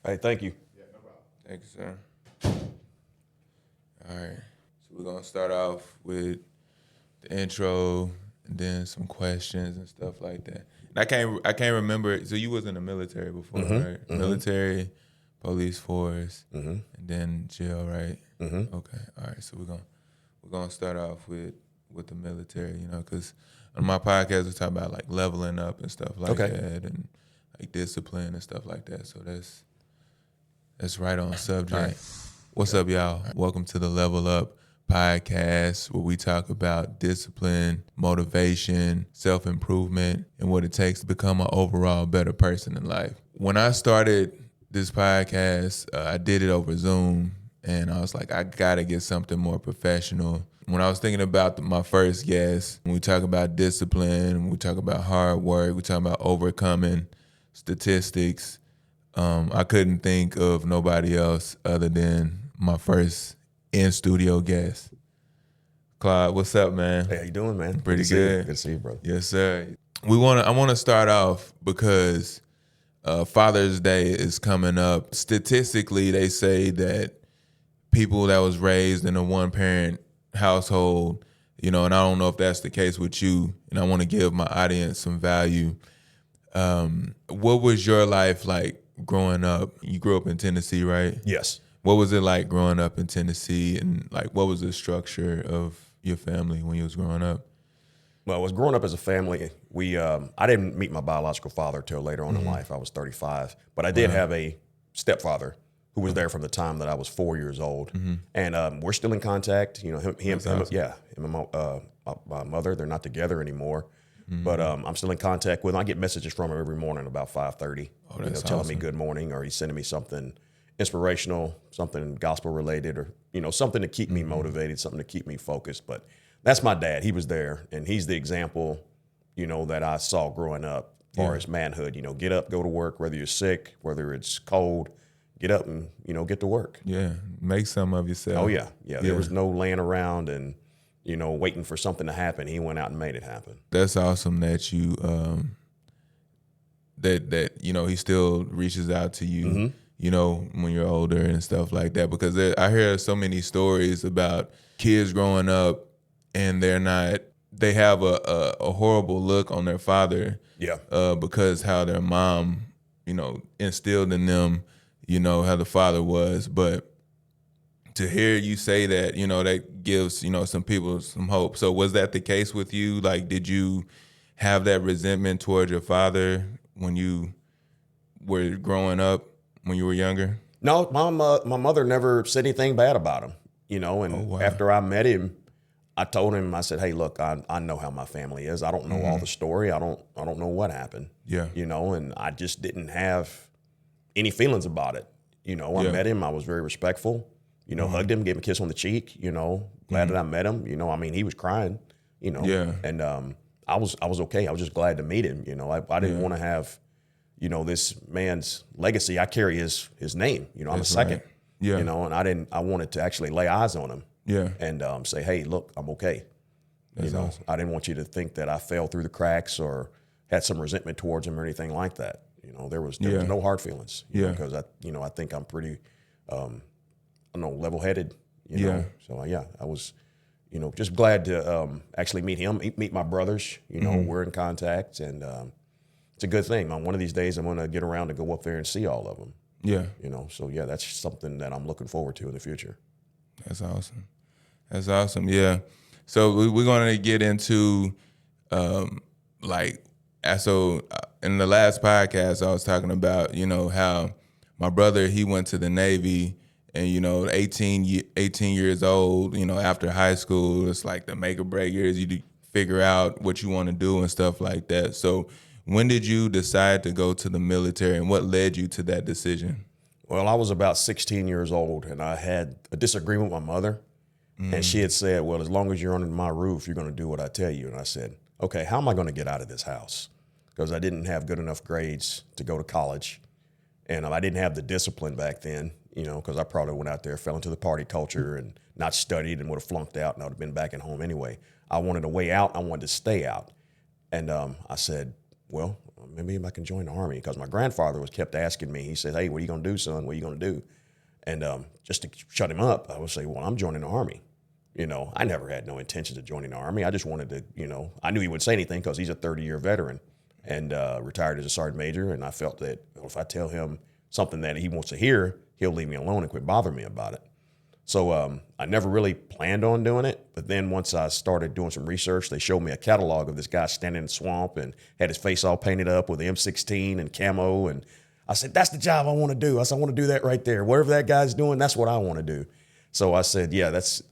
Hey, thank you. Thank you, sir. All right. So we're gonna start off with the intro and then some questions and stuff like that. And I can't remember. So you was in the military before, right? Military, police force, and then jail, right? Okay. All right. So we're gonna start off with the military, because on my podcast we talk about like leveling up and stuff like Okay. that, and like discipline and stuff like that. So that's right on subject. All right. What's up, y'all? Welcome to the Level Up podcast, where we talk about discipline, motivation, self-improvement, and what it takes to become an overall better person in life. When I started this podcast, I did it over Zoom, and I was like, I gotta get something more professional. When I was thinking about my first guest, when we talk about discipline, we talk about hard work, we talk about overcoming statistics, I couldn't think of nobody else other than my first in-studio guest. Claude, what's up, man? Hey, how you doing, man? Pretty Good to see you. good. Good to see you, brother. Yes, sir. I want to start off because Father's Day is coming up. Statistically, they say that people that was raised in a one-parent household, and I don't know if that's the case with you, and I want to give my audience some value. What was your life like growing up? You grew up in Tennessee, right? Yes. What was it like growing up in Tennessee, and like what was the structure of your family when you was growing up? Well, I was growing up as a family. I didn't meet my biological father till later on in life. I was 35, but I did have a stepfather who was there from the time that I was 4 years old, and we're still in contact. You know, him and my mother. They're not together anymore, but I'm still in contact with him. I get messages from him every morning about 5:30. That's telling me awesome. good morning, or he's sending me something inspirational, something gospel related, or something to keep me motivated, something to keep me focused. But that's my dad. He was there, and he's the example, that I saw growing up as far as manhood. Get up, go to work, whether you're sick, whether it's cold, get up and, get to work. Yeah, make some of yourself. Oh, yeah. There was no laying around and, waiting for something to happen. He went out and made it happen. That's awesome that you that he still reaches out to you, when you're older and stuff like that. Because I hear so many stories about kids growing up and they have a horrible look on their father, Yeah. because how their mom, instilled in them, how the father was. But to hear you say that, that gives, some people some hope. So was that the case with you? Like, did you have that resentment towards your father when you were growing up, when you were younger? No, my mother never said anything bad about him, and wow. after I met him, I told him, I said, hey, look, I know how my family is. I don't know all the story. I don't know what happened. Yeah. And I just didn't have any feelings about it. I met him. I was very respectful. Hugged him, gave him a kiss on the cheek. Glad that I met him. He was crying. Yeah. And I was okay. I was just glad to meet him. I didn't want to have, this man's legacy. I carry his name. I'm That's a second. right. Yeah. And I wanted to actually lay eyes on him. Yeah. And say, hey, look, I'm okay. That's awesome. I didn't want you to think that I fell through the cracks or had some resentment towards him or anything like that. There was no hard feelings. Because I think I'm pretty, level-headed. So I was, just glad to actually meet him, meet my brothers. We're in contact, and it's a good thing. One of these days, I'm going to get around to go up there and see all of them. Yeah. So that's something that I'm looking forward to in the future. That's awesome. That's awesome. Yeah. So we're going to get into in the last podcast I was talking about, how my brother, he went to the Navy, and 18 years old, after high school, it's like the make or break years. You figure out what you want to do and stuff like that. So when did you decide to go to the military, and what led you to that decision? Well, I was about 16 years old, and I had a disagreement with my mother. And she had said, well, as long as you're under my roof, you're going to do what I tell you. And I said, okay, how am I going to get out of this house? Because I didn't have good enough grades to go to college. And I didn't have the discipline back then, because I probably went out there, fell into the party culture and not studied and would have flunked out, and I would have been back at home anyway. I wanted a way out. I wanted to stay out. And I said, well, well, maybe I can join the Army, because my grandfather was kept asking me. He said, "Hey, what are you going to do, son? What are you going to do?" And just to shut him up, I would say, "Well, I'm joining the Army." I never had no intentions of joining the Army. I just wanted to, I knew he wouldn't say anything because he's a 30-year veteran and retired as a sergeant major. And I felt that if I tell him something that he wants to hear, he'll leave me alone and quit bothering me about it. So I never really planned on doing it. But then once I started doing some research, they showed me a catalog of this guy standing in the swamp and had his face all painted up with the M16 and camo. And I said, that's the job I want to do. I said, I want to do that right there. Whatever that guy's doing, that's what I want to do. So I said, yeah, that's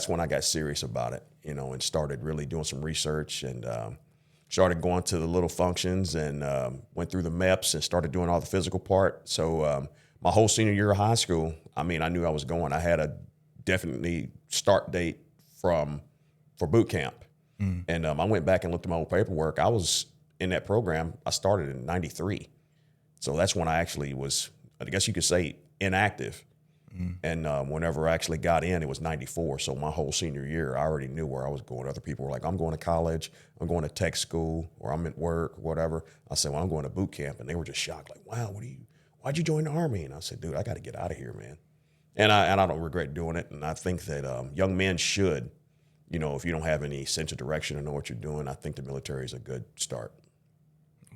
when I got serious about it, and started really doing some research and started going to the little functions and went through the MEPS and started doing all the physical part. So my whole senior year of high school, I knew I was going. I had a definitely start date for boot camp. And I went back and looked at my old paperwork. I was in that program. I started in 93. So that's when I actually was, I guess you could say, inactive. And whenever I actually got in, it was 94. So my whole senior year, I already knew where I was going. Other people were like, I'm going to college, I'm going to tech school, or I'm at work, or whatever. I said, well, I'm going to boot camp. And they were just shocked, like, wow, why'd you join the Army? And I said, dude, I got to get out of here, man. And I don't regret doing it. And I think that young men should, if you don't have any sense of direction or know what you're doing, I think the military is a good start.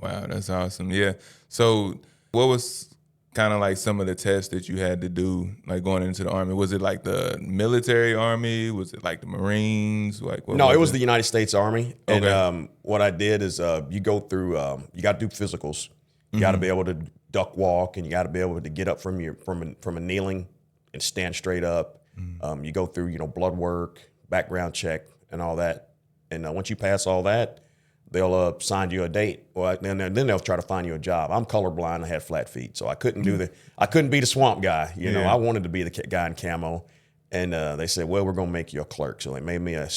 Wow, that's awesome. Yeah. So what was kind of like some of the tests that you had to do, like going into the Army? Was it like the military Army? Was it like the Marines? Like No, it was the United States Army. Okay. And what I did is you go through, you got to do physicals. You got to be able to duck walk, and you got to be able to get up from a kneeling and stand straight up. You go through, blood work, background check, and all that. And once you pass all that, they'll sign you a date. Well, then they'll try to find you a job. I'm colorblind. I had flat feet, so I couldn't be the swamp guy. Yeah. I wanted to be the guy in camo. And they said, well, we're going to make you a clerk. So they made me a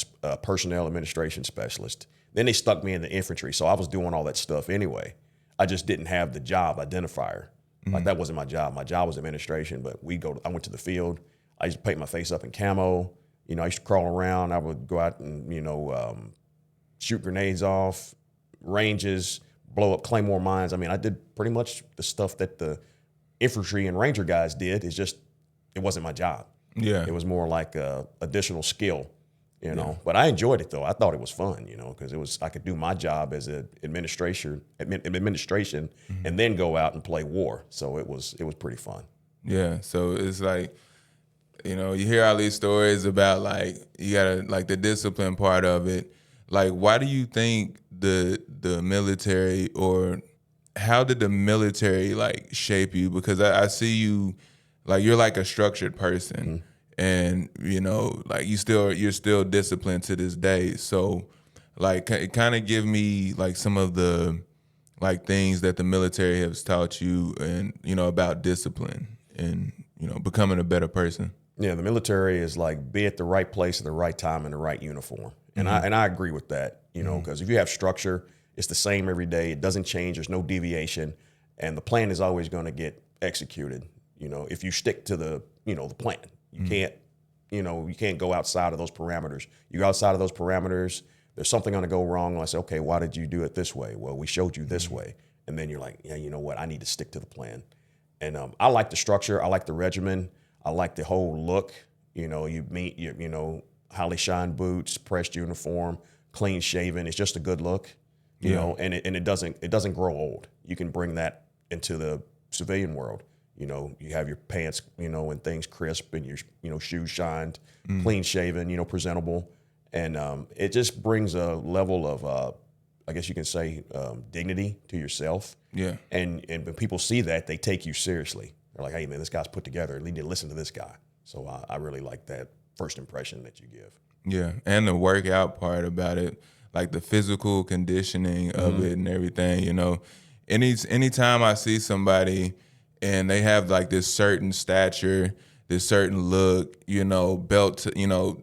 personnel administration specialist. Then they stuck me in the infantry. So I was doing all that stuff anyway. I just didn't have the job identifier. Like, that wasn't my job. My job was administration, but I went to the field. I used to paint my face up in camo. I used to crawl around. I would go out and, shoot grenades off, ranges, blow up Claymore mines. I did pretty much the stuff that the infantry and ranger guys did. It's just, it wasn't my job. Yeah. It was more like a additional skill, But I enjoyed it, though. I thought it was fun, because I could do my job as an administration, and then go out and play war. So it was pretty fun. Yeah. So it's like, you hear all these stories about, like, you gotta, like, the discipline part of it. Like, why do you think the military, or how did the military, like, shape you? Because I see you, like, you're like a structured person, and like you're still disciplined to this day. So, like, kind of give me like some of the like things that the military has taught you, and about discipline and becoming a better person. Yeah, the military is like, be at the right place at the right time in the right uniform. And I agree with that, because if you have structure, it's the same every day. It doesn't change. There's no deviation. And the plan is always going to get executed, if you stick to the plan. You can't, you can't go outside of those parameters. You go outside of those parameters, there's something going to go wrong. And I say, okay, why did you do it this way? Well, we showed you this way. And then you're like, yeah, you know what? I need to stick to the plan. And I like the structure. I like the regimen. I like the whole look. You meet, highly shined boots, pressed uniform, clean shaven. It's just a good look, and it doesn't grow old. You can bring that into the civilian world. You have your pants, and things crisp, and your shoes shined, clean shaven, presentable. And it just brings a level of, I guess you can say, dignity to yourself. Yeah. And when people see that, they take you seriously. They're like, hey, man, this guy's put together. You need to listen to this guy. So I really like that first impression that you give. Yeah, and the workout part about it, like the physical conditioning of it and everything, Anytime I see somebody and they have like this certain stature, this certain look, belt,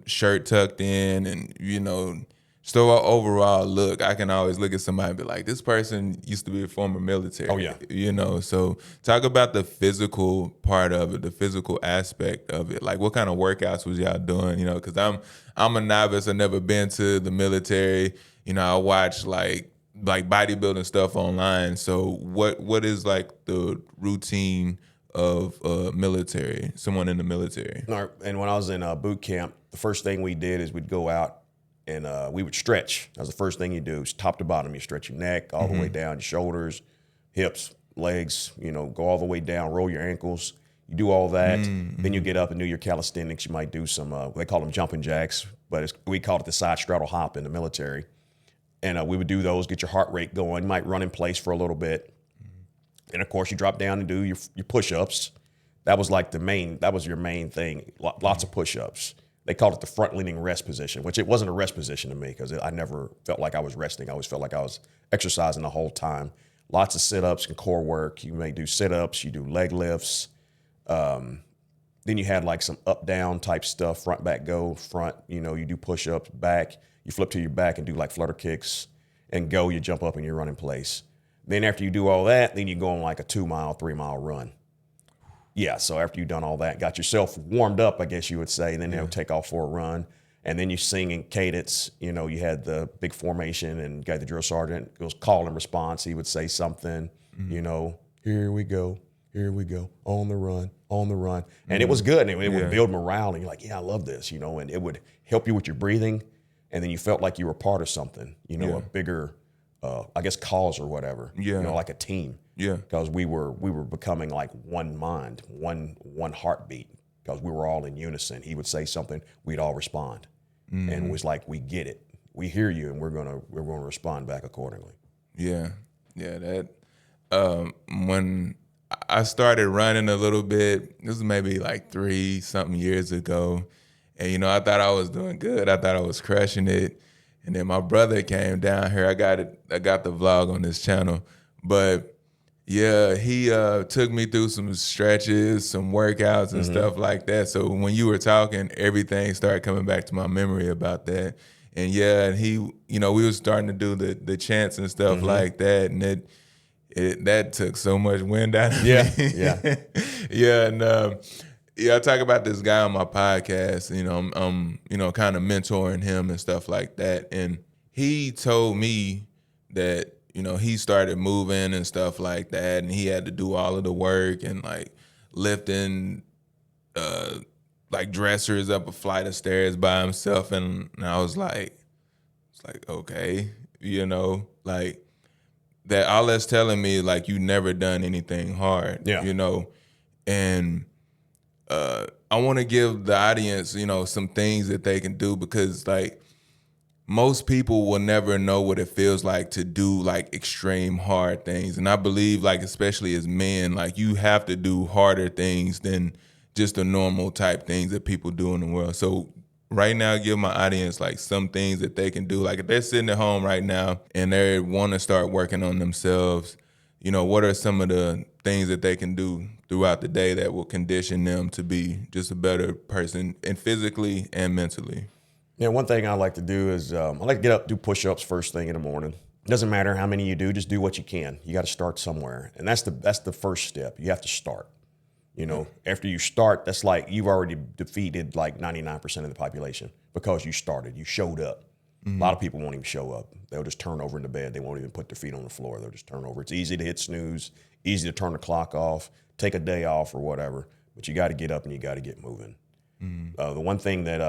shirt tucked in, and, so overall look, I can always look at somebody and be like, this person used to be a former military. Oh, yeah. So talk about the physical part of it, the physical aspect of it. Like, what kind of workouts was y'all doing? Because I'm a novice. I've never been to the military. I watch like like bodybuilding stuff online. So what is like the routine of military, someone in the military? And when I was in boot camp, the first thing we did is we'd go out and we would stretch. That was the first thing you do, is top to bottom. You stretch your neck all the way down, your shoulders, hips, legs, go all the way down, roll your ankles. You do all that. Then you get up and do your calisthenics. You might do some, they call them jumping jacks, but we call it the side straddle hop in the military. And we would do those, get your heart rate going. You might run in place for a little bit. And of course, you drop down and do your push-ups. That was like that was your main thing. Lots of push-ups. They called it the front-leaning rest position, which it wasn't a rest position to me because I never felt like I was resting. I always felt like I was exercising the whole time. Lots of sit-ups and core work. You may do sit-ups, you do leg lifts. Then you had like some up-down type stuff, front, back, go, front. You do push-ups, back. You flip to your back and do like flutter kicks, and go, you jump up and you run in place. Then after you do all that, then you go on like a 2-mile, 3-mile run. Yeah, so after you've done all that, got yourself warmed up, I guess you would say, and then they'll take off for a run. And then you sing in cadence. You had the big formation, and got the drill sergeant. It was call and response. He would say something, here we go, on the run, on the run. And it was good, and it would build morale, and you're like, yeah, I love this, and it would help you with your breathing. And then you felt like you were part of something, a bigger, I guess, cause or whatever, like a team. Yeah. Because we were becoming like one mind, one heartbeat, because we were all in unison. He would say something, we'd all respond. And it was like, we get it. We hear you, and we're gonna respond back accordingly. Yeah. Yeah, that when I started running a little bit, this was maybe like 3-something years ago. And, I thought I was doing good. I thought I was crushing it. And then my brother came down here. I got the vlog on this channel. But, yeah, he took me through some stretches, some workouts and stuff like that. So when you were talking, everything started coming back to my memory about that. And, yeah, he, we were starting to do the chants and stuff like that. And that took so much wind out of me. Yeah. Yeah, and I talk about this guy on my podcast. I'm kind of mentoring him and stuff like that. And he told me that, he started moving and stuff like that, and he had to do all of the work and like lifting like dressers up a flight of stairs by himself. And I was like, okay, like that. All that's telling me like you never done anything hard, and I want to give the audience, some things that they can do, because like most people will never know what it feels like to do like extreme hard things. And I believe like, especially as men, like you have to do harder things than just the normal type things that people do in the world. So right now, give my audience like some things that they can do. Like if they're sitting at home right now and they want to start working on themselves, what are some of the things that they can do throughout the day that will condition them to be just a better person, and physically and mentally? Yeah, one thing I like to do is I like to get up, do push-ups first thing in the morning. It doesn't matter how many you do, just do what you can. You got to start somewhere, and that's the first step. You have to start. After you start, that's like you've already defeated like 99% of the population, because you started, you showed up. A lot of people won't even show up. They'll just turn over in the bed. They won't even put their feet on the floor. They'll just turn over. It's easy to hit snooze, easy to turn the clock off, take a day off or whatever, but you got to get up and you got to get moving. The one thing that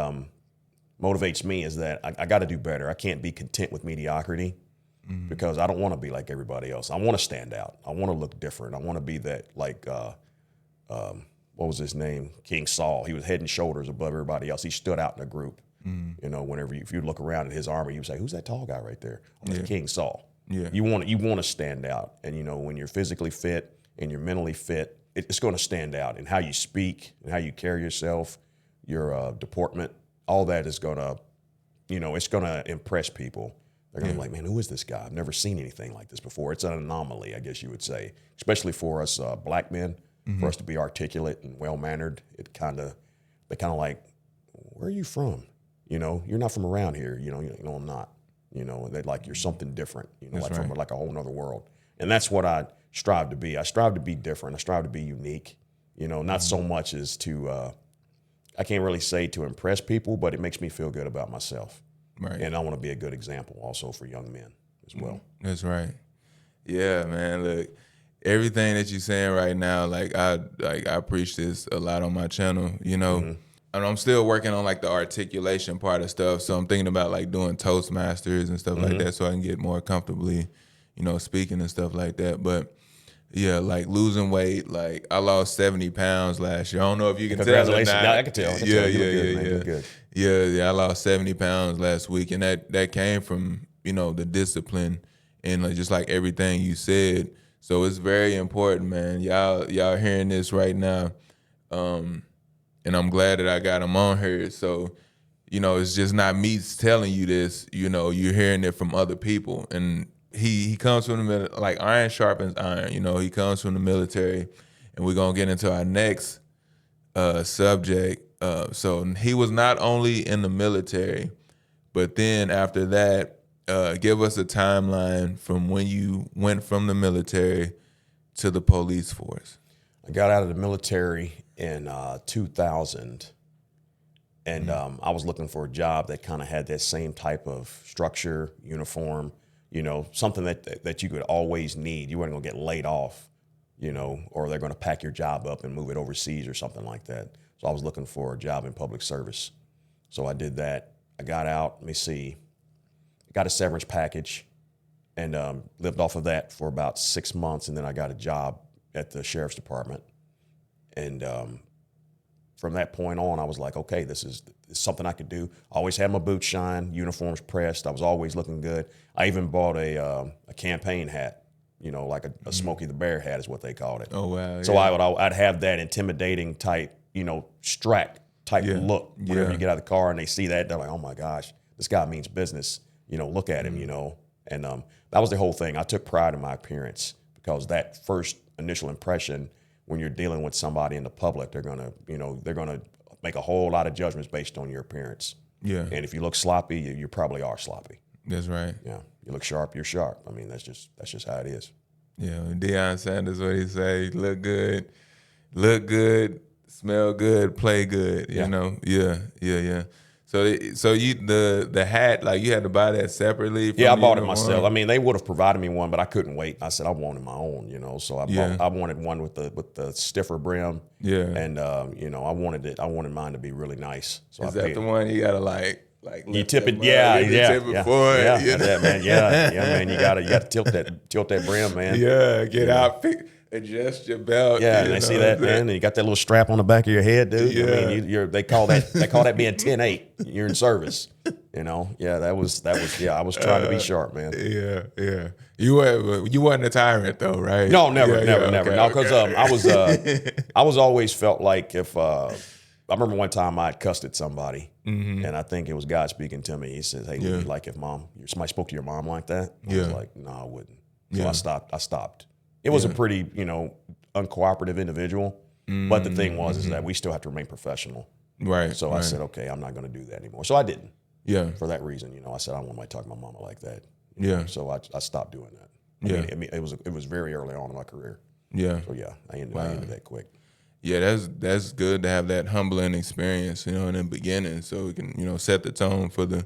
motivates me is that I got to do better. I can't be content with mediocrity, because I don't want to be like everybody else. I want to stand out. I want to look different. I want to be that like, what was his name? King Saul. He was head and shoulders above everybody else. He stood out in a group. Whenever if you look around at his army, you would say, who's that tall guy right there? Oh, that's King Saul. Yeah. You want to stand out. And, when you're physically fit and you're mentally fit, it's going to stand out. And how you speak and how you carry yourself, your deportment, all that is going to, it's going to impress people. They're going to be like, man, who is this guy? I've never seen anything like this before. It's an anomaly, I guess you would say, especially for us black men, for us to be articulate and well-mannered. They kind of like, where are you from? You're not from around here. I'm not. They're like, you're something different. From like a whole nother world. And that's what I strive to be. I strive to be different. I strive to be unique. Not so much as to, I can't really say to impress people, but it makes me feel good about myself. Right. And I want to be a good example also for young men. as well. That's right. Yeah, man. Look, everything that you're saying right now, I preach this a lot on my channel, And I'm still working on like the articulation part of stuff. So I'm thinking about like doing Toastmasters and stuff like that so I can get more comfortably, speaking and stuff like that. But yeah, like losing weight, like I lost 70 pounds last year. I don't know if you can tell. Congratulations. Or not. Yeah, I can tell. Yeah. I lost 70 pounds last week. And that came from, the discipline and just like everything you said. So it's very important, man. Y'all hearing this right now. And I'm glad that I got him on here. So, it's just not me telling you this, you're hearing it from other people. And he comes from the like iron sharpens iron, he comes from the military. And we're going to get into our next subject. So he was not only in the military, but then after that, give us a timeline from when you went from the military to the police force. I got out of the military in 2000, and I was looking for a job that kind of had that same type of structure, uniform, something that you could always need. You weren't going to get laid off, or they're going to pack your job up and move it overseas or something like that. So I was looking for a job in public service. So I did that. I got out, got a severance package and lived off of that for about 6 months. And then I got a job at the sheriff's department. And from that point on, I was like, okay, this is something I could do. I always had my boots shine, uniforms pressed. I was always looking good. I even bought a campaign hat, like a Smokey the Bear hat is what they called it. Oh, wow. So yeah. I'd have that intimidating type, strack type look. Whenever you get out of the car and they see that, they're like, oh my gosh, this guy means business. Look at him, And that was the whole thing. I took pride in my appearance because that first initial impression, when you're dealing with somebody in the public, they're gonna make a whole lot of judgments based on your appearance. Yeah. And if you look sloppy, you probably are sloppy. That's right. Yeah. You look sharp, you're sharp. I mean, that's just how it is. Yeah. Deion Sanders, what he say? Look good, smell good, play good. Yeah. So you the hat, like you had to buy that separately? Yeah, I bought it myself. I mean, they would have provided me one, but I couldn't wait. I said I wanted my own, So I wanted one with the stiffer brim. Yeah. And I wanted mine to be really nice. So is that the one you gotta like you tip it? Tip before man. Yeah, man. You gotta tilt that brim, man. Yeah, get out. Adjust your belt. Yeah, and they see that, man. And you got that little strap on the back of your head, dude. Yeah. I mean, they call that being 10-8. You're in service. Yeah, that was. Yeah, I was trying to be sharp, man. Yeah. You wasn't a tyrant though, right? No, never. No, because I was always felt like if I remember one time I had cussed at somebody, and I think it was God speaking to me. He says, "Hey, would you like if somebody spoke to your mom like that?" I was like, "No, I wouldn't." So I stopped. It was a pretty, uncooperative individual. But the thing is that we still have to remain professional. Right. So I said, okay, I'm not going to do that anymore. So I didn't. Yeah. For that reason, I said I don't want to talk to my mama like that. Yeah. So I stopped doing that. I mean, it was very early on in my career. Yeah. So yeah, I ended that quick. Yeah, that's good to have that humbling experience, in the beginning, so we can, set the tone for the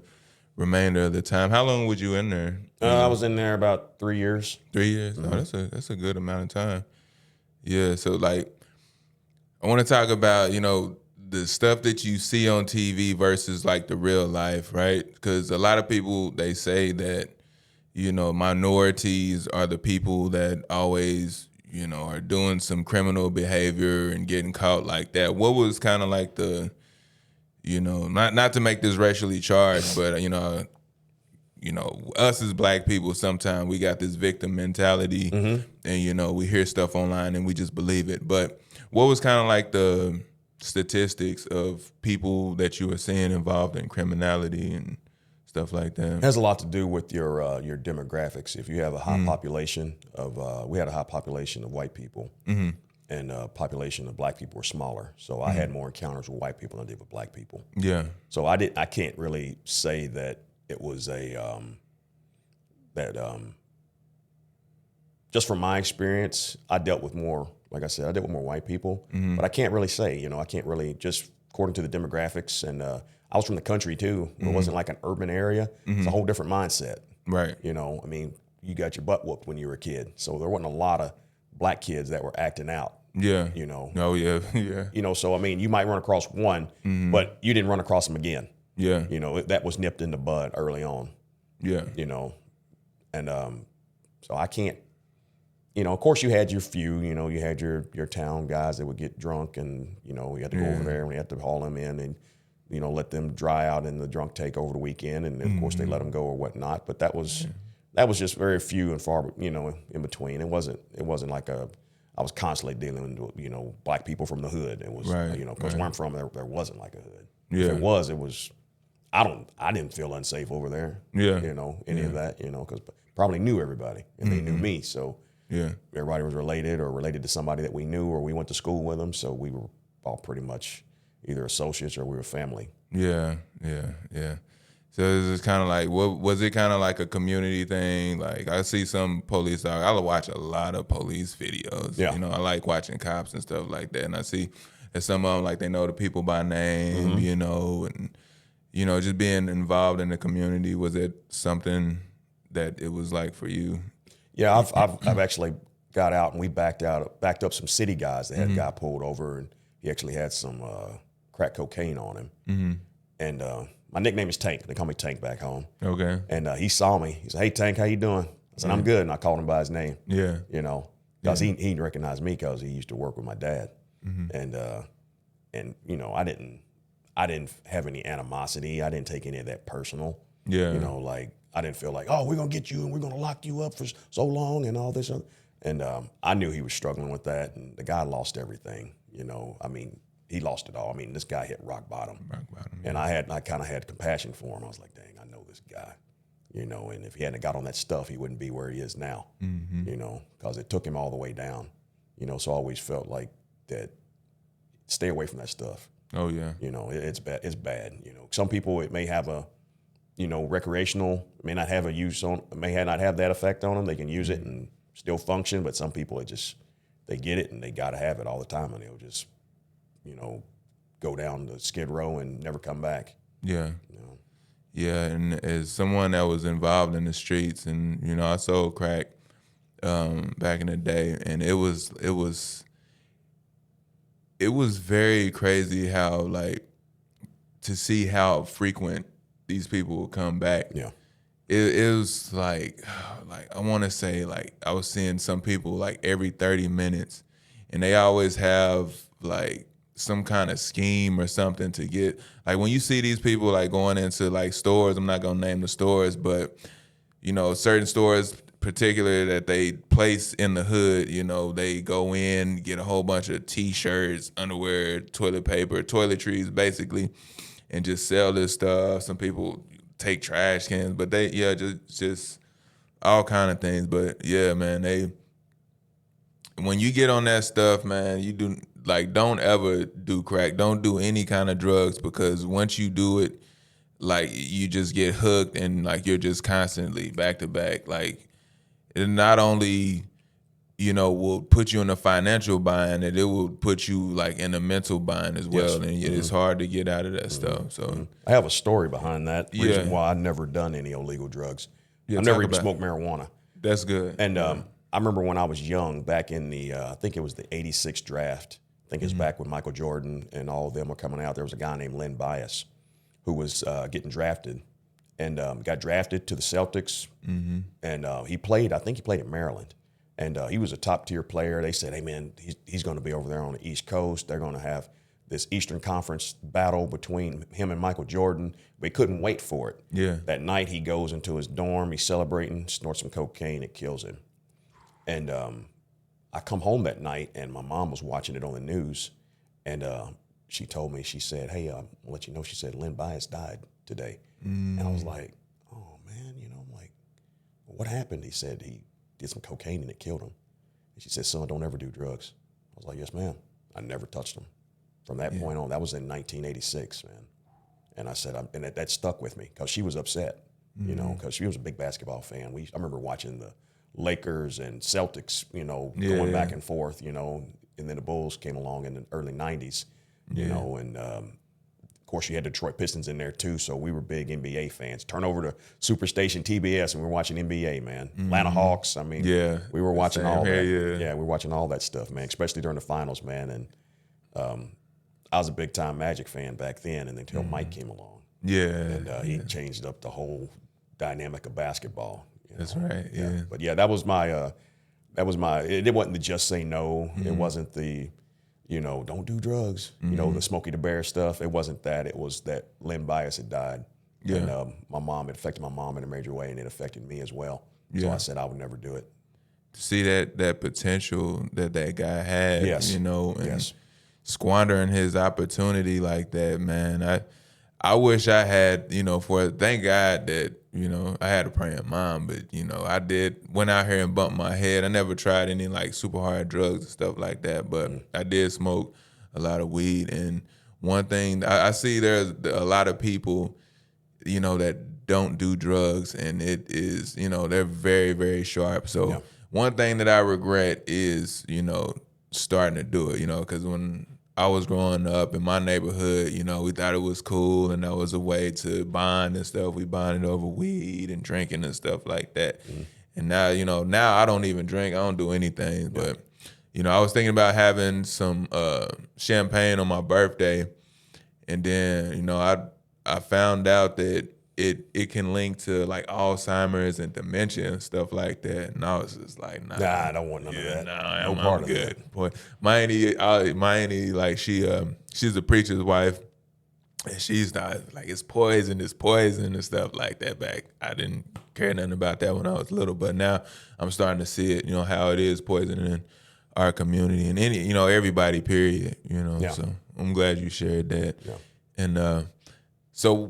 remainder of the time. How long was you in there? I was in there about 3 years. 3 years? Mm-hmm. Oh, that's a good amount of time. Yeah, so like I want to talk about, the stuff that you see on TV versus like the real life, right? Because a lot of people, they say that, minorities are the people that always, are doing some criminal behavior and getting caught like that. What was kind of like the, not to make this racially charged, but us as black people, sometimes we got this victim mentality, and we hear stuff online and we just believe it. But what was kind of like the statistics of people that you were seeing involved in criminality and stuff like that? It has a lot to do with your demographics. If you have a high population we had a high population of white people. And population of black people were smaller. So I had more encounters with white people than I did with black people. Yeah. So I can't really say that it was just from my experience, I dealt with more, like I said, I dealt with more white people. But I can't really say, I can't really, just according to the demographics. And I was from the country too. It wasn't like an urban area. It's a whole different mindset. Right. You know, I mean, you got your butt whooped when you were a kid. So there wasn't a lot of black kids that were acting out. Yeah. You know. Oh yeah. Yeah. You know, so I mean, you might run across one, but you didn't run across them again. Yeah. You know, that was nipped in the bud early on. Yeah. You know, and so I can't. You know, of course, you had your few. You know, you had your town guys that would get drunk, and you know, you had to go over there and we had to haul them in and you know let them dry out in the drunk take over the weekend, and of course they let them go or whatnot. But that was just very few and far, you know, in between. It wasn't like I was constantly dealing with, you know, black people from the hood. It was, you know, because where I'm from, there wasn't like a hood. Yeah. If it was, I didn't feel unsafe over there. Yeah. You know, any of that, you know, because probably knew everybody and they knew me. So Yeah. everybody was related to somebody that we knew or we went to school with them. So we were all pretty much either associates or we were family. Yeah. Yeah. Yeah. So it's kind of like, what was it? Kind of like a community thing. Like I see some police. I watch a lot of police videos. Yeah. You know, I like watching cops and stuff like that. And I see that some of them, like, they know the people by name. You know, and you know, just being involved in the community. Was it something that it was like for you? Yeah, I've actually got out and we backed up some city guys that had a guy pulled over and he actually had some crack cocaine on him. And my nickname is Tank. They call me Tank back home. Okay. And he saw me. He said, "Hey, Tank, how you doing?" I said, "I'm good." And I called him by his name. Yeah. You know, because he recognized me because he used to work with my dad. And you know, I didn't have any animosity. I didn't take any of that personal. Yeah. You know, like I didn't feel like, oh, we're gonna get you and we're gonna lock you up for so long and all this. And I knew he was struggling with that. And the guy lost everything. You know, I mean, he lost it all. I mean, this guy hit rock bottom. And I kind of had compassion for him. I was like, dang, I know this guy. You know, and if he hadn't got on that stuff, he wouldn't be where he is now. You know, because it took him all the way down. You know, so I always felt like that. Stay away from that stuff. Oh yeah. You know, it's bad. It's bad. You know, some people it may have a, you know, recreational, may not have may not have that effect on them. They can use it and still function, but some people they get it and they got to have it all the time, and they'll just, you know, go down the skid row and never come back. Yeah. You know? Yeah, and as someone that was involved in the streets, and you know, I sold crack back in the day, and it was very crazy how, like, to see how frequent these people would come back. Yeah. It was like I want to say, like, I was seeing some people like every 30 minutes, and they always have like some kind of scheme or something to get, like, when you see these people like going into like stores, I'm not gonna name the stores, but you know, certain stores particular that they place in the hood, you know, they go in, get a whole bunch of T-shirts, underwear, toilet paper, toiletries basically, and just sell this stuff. Some people take trash cans, but they, just all kind of things. But yeah, man, when you get on that stuff, man, you do, like, don't ever do crack. Don't do any kind of drugs, because once you do it, like, you just get hooked, and like you're just constantly back to back. Like, it not only, you know, will put you in a financial bind, and it will put you like in a mental bind as well. Yes. And it's hard to get out of that stuff. So I have a story behind that. Yeah. Reason why I've never done any illegal drugs. Yeah, I've never talk even about- smoked marijuana. that's good. And I remember when I was young, back in the, I think it was the '86 draft. I think it's back when Michael Jordan and all of them were coming out. There was a guy named Len Bias who was getting drafted, and got drafted to the Celtics. And he played, I think he played at Maryland. And he was a top tier player. They said, hey man, he's going to be over there on the East Coast. They're going to have this Eastern Conference battle between him and Michael Jordan. We couldn't wait for it. Yeah. That night he goes into his dorm, he's celebrating, snorts some cocaine, it kills him. And I come home that night and my mom was watching it on the news. And she told me, she said, hey, I'll let you know, she said, Len Bias died today. And I was like, oh man, you know, I'm like, well, what happened? He said he did some cocaine and it killed him. And she said, son, don't ever do drugs. I was like, yes, ma'am. I never touched them. From that point on, that was in 1986, man. And I said, and that stuck with me because she was upset, you know, because she was a big basketball fan. I remember watching the Lakers and Celtics, you know, going back and forth, you know, and then the Bulls came along in the early 90s, you know, and of course, you had Detroit Pistons in there too, so we were big NBA fans. Turn over to Superstation TBS, and we were watching NBA, man. Atlanta Hawks. I mean, we were watching all that. Yeah, we were watching all that stuff, man. Especially during the finals, man. And I was a big time Magic fan back then, and until Mike came along, and he changed up the whole dynamic of basketball. That's right. Yeah. But yeah, that was my. It wasn't the just say no. It wasn't the, don't do drugs. The Smokey the Bear stuff. It wasn't that. It was that Lynn Bias had died. Yeah. And it affected my mom in a major way, and it affected me as well. Yeah. So I said I would never do it. To see that potential that guy had, yes. Squandering his opportunity like that, man. I wish I had, thank God that, I had a praying mom, but, I went out here and bumped my head. I never tried any like super hard drugs and stuff like that, but I did smoke a lot of weed. And one thing I see there's a lot of people, that don't do drugs, and it is, they're very, very sharp. So one thing that I regret is, starting to do it, because when I was growing up in my neighborhood, we thought it was cool, and that was a way to bond and stuff. We bonded over weed and drinking and stuff like that. And now, now I don't even drink. I don't do anything. But, I was thinking about having some champagne on my birthday, and then, I found out that it can link to like Alzheimer's and dementia and stuff like that. And I was just like, nah, I don't want none of that. No part of good. That. Boy, my auntie, like she's a preacher's wife, and she's not like it's poison and stuff like that. Back, I didn't care nothing about that when I was little, but now I'm starting to see it. How it is poison in our community and everybody. Period. So I'm glad you shared that. Yeah. And so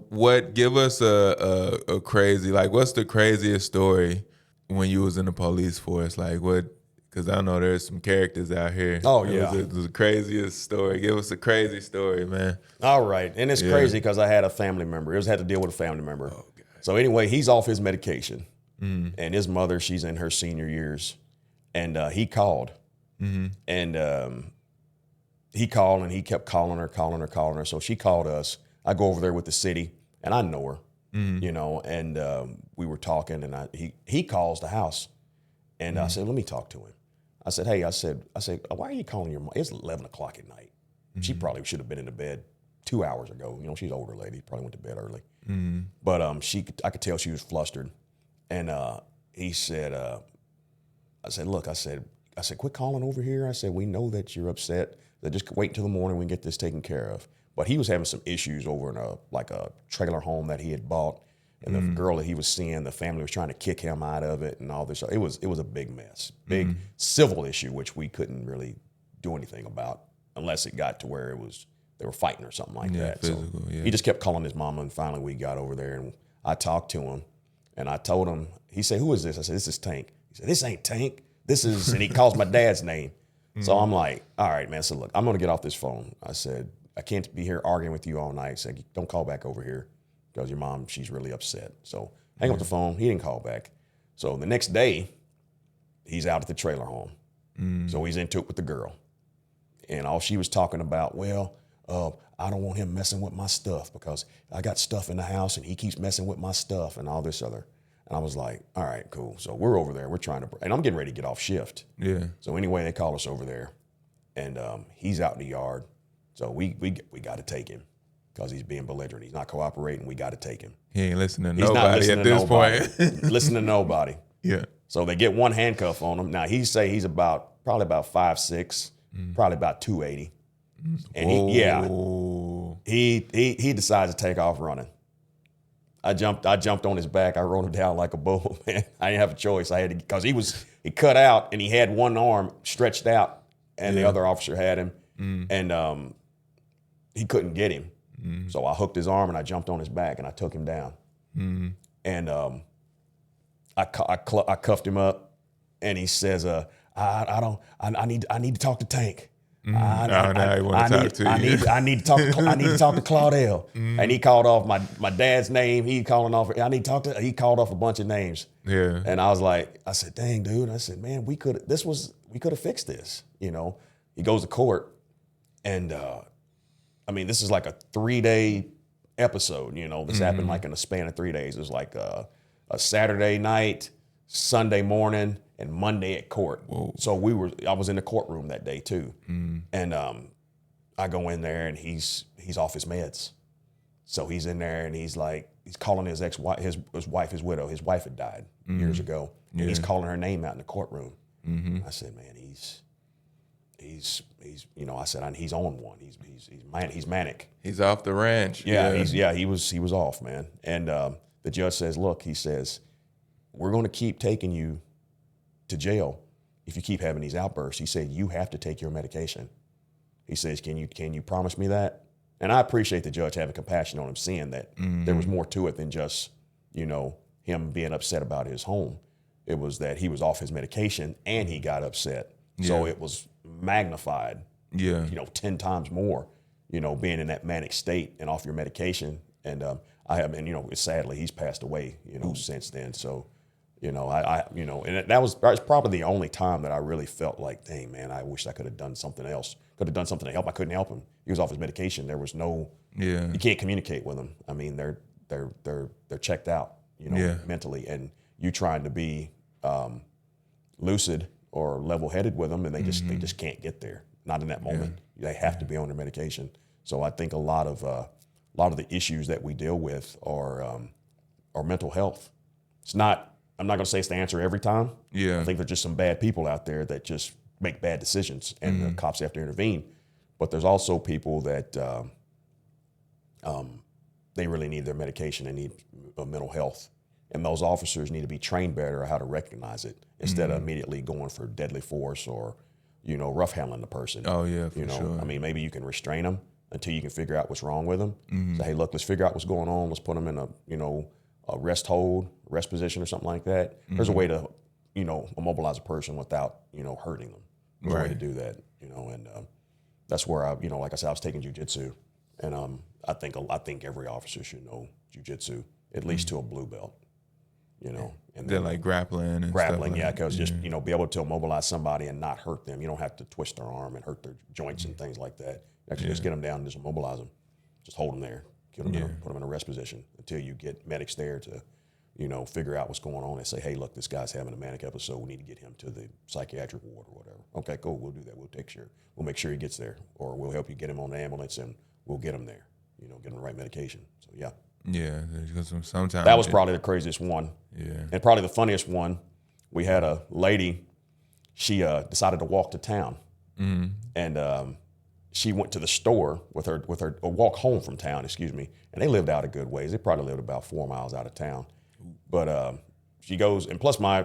give us a crazy, like, what's the craziest story when you was in the police force? Like because I know there's some characters out here. Oh, yeah. It was the craziest story. Give us a crazy story, man. All right. And it's crazy because I had a family member. Had to deal with a family member. Oh, God. So anyway, he's off his medication. And his mother, she's in her senior years. And he called. And he called, and he kept calling her. So she called us. I go over there with the city, and I know her, and we were talking, and he calls the house, and I said, let me talk to him. I said, hey, I said, why are you calling your mom? It's 11 o'clock at night. She probably should have been in the bed 2 hours ago. She's an older lady, probably went to bed early. But I could tell she was flustered, and he said, I said, look, I said, quit calling over here. I said, we know that you're upset. Just wait until the morning. We can get this taken care of. But he was having some issues over in a trailer home that he had bought, and the girl that he was seeing, the family was trying to kick him out of it and all this. So it was a big mess, big civil issue, which we couldn't really do anything about unless it got to where they were fighting or something like that. Physical, so he just kept calling his mama, and finally we got over there, and I talked to him, and I told him. He said, "Who is this?" I said, "This is Tank." He said, "This ain't Tank. This is," and he calls my dad's name. So I'm like, "All right, man." So look, I'm gonna get off this phone. I said, I can't be here arguing with you all night. Said, don't call back over here because your mom, she's really upset. So hang up the phone. He didn't call back. So the next day, he's out at the trailer home. So he's into it with the girl. And all she was talking about, I don't want him messing with my stuff because I got stuff in the house and he keeps messing with my stuff and all this other. And I was like, all right, cool. So we're over there. We're trying to, and I'm getting ready to get off shift. Yeah. So anyway, they call us over there, and he's out in the yard. So we got to take him because he's being belligerent. He's not cooperating. We got to take him. He ain't listening to nobody at this point. Listen to nobody. Yeah. So they get one handcuff on him. Now he's probably about 5'6", probably about 280. And he decides to take off running. I jumped on his back. I rode him down like a bull, man. I didn't have a choice. I had to, because he cut out and he had one arm stretched out, and the other officer had him, and he couldn't get him. So I hooked his arm and I jumped on his back and I took him down. And I cuffed him up, and he says, I need to talk to Tank. I need to talk to Claude. And he called off my dad's name. He called off a bunch of names. Yeah. And I said, dang, dude. I said, man, we could have fixed this. He goes to court, and I mean, this is like a 3-day episode, you know, this happened like in a span of 3 days. It was like a Saturday night, Sunday morning, and Monday at court. Whoa. So I was in the courtroom that day too. And I go in there and he's off his meds. So he's in there and he's calling his ex-wife, his wife, his widow. His wife had died years ago. And he's calling her name out in the courtroom. I said, man, he's you know, I said, he's on one. He's manic. He's off the ranch. He was off, man. And the judge says, look, he says, we're going to keep taking you to jail if you keep having these outbursts. He said, you have to take your medication. He says, can you promise me that? And I appreciate the judge having compassion on him, seeing that there was more to it than just, you know, him being upset about his home. It was that he was off his medication and he got upset. So it was magnified, you know, 10 times more, you know, being in that manic state and off your medication. And and you know, sadly, he's passed away, you know, since then. So, you know, you know, and that was probably the only time that I really felt like, dang, man, I wish I could have done something else. Could have done something to help. I couldn't help him. He was off his medication. There was no, you can't communicate with him. I mean, they're checked out, you know, mentally, and you trying to be lucid or level-headed with them, and they just can't get there. Not in that moment. They have to be on their medication. So I think a lot of the issues that we deal with are mental health. It's not. I'm not going to say it's the answer every time. I think there's just some bad people out there that just make bad decisions, and the cops have to intervene. But there's also people that they really need their medication and need mental health. And those officers need to be trained better on how to recognize it instead of immediately going for deadly force or, you know, rough handling the person. Oh, yeah, for sure. I mean, maybe you can restrain them until you can figure out what's wrong with them. Say, hey, look, let's figure out what's going on. Let's put them in a rest position or something like that. There's a way to, you know, immobilize a person without, you know, hurting them. There's a way to do that, you know, and that's where I, you know, like I said, I was taking jiu-jitsu, and I think every officer should know jiu-jitsu, at least to a blue belt. You know, and then like grappling, because just, you know, be able to immobilize somebody and not hurt them. You don't have to twist their arm and hurt their joints and things like that. Actually, just get them down and just immobilize them. Just hold them there, put them in a rest position until you get medics there to, you know, figure out what's going on and say, hey, look, this guy's having a manic episode. We need to get him to the psychiatric ward or whatever. Okay, cool. We'll do that. We'll make sure he gets there, or we'll help you get him on the ambulance and we'll get him there. You know, get him the right medication. So yeah. Yeah, because sometimes that was probably the craziest one. Yeah, and probably the funniest one. We had a lady. She decided to walk to town, and she went to the store with her or walk home from town. Excuse me. And they lived out a good ways. They probably lived about 4 miles out of town. But she goes, and plus my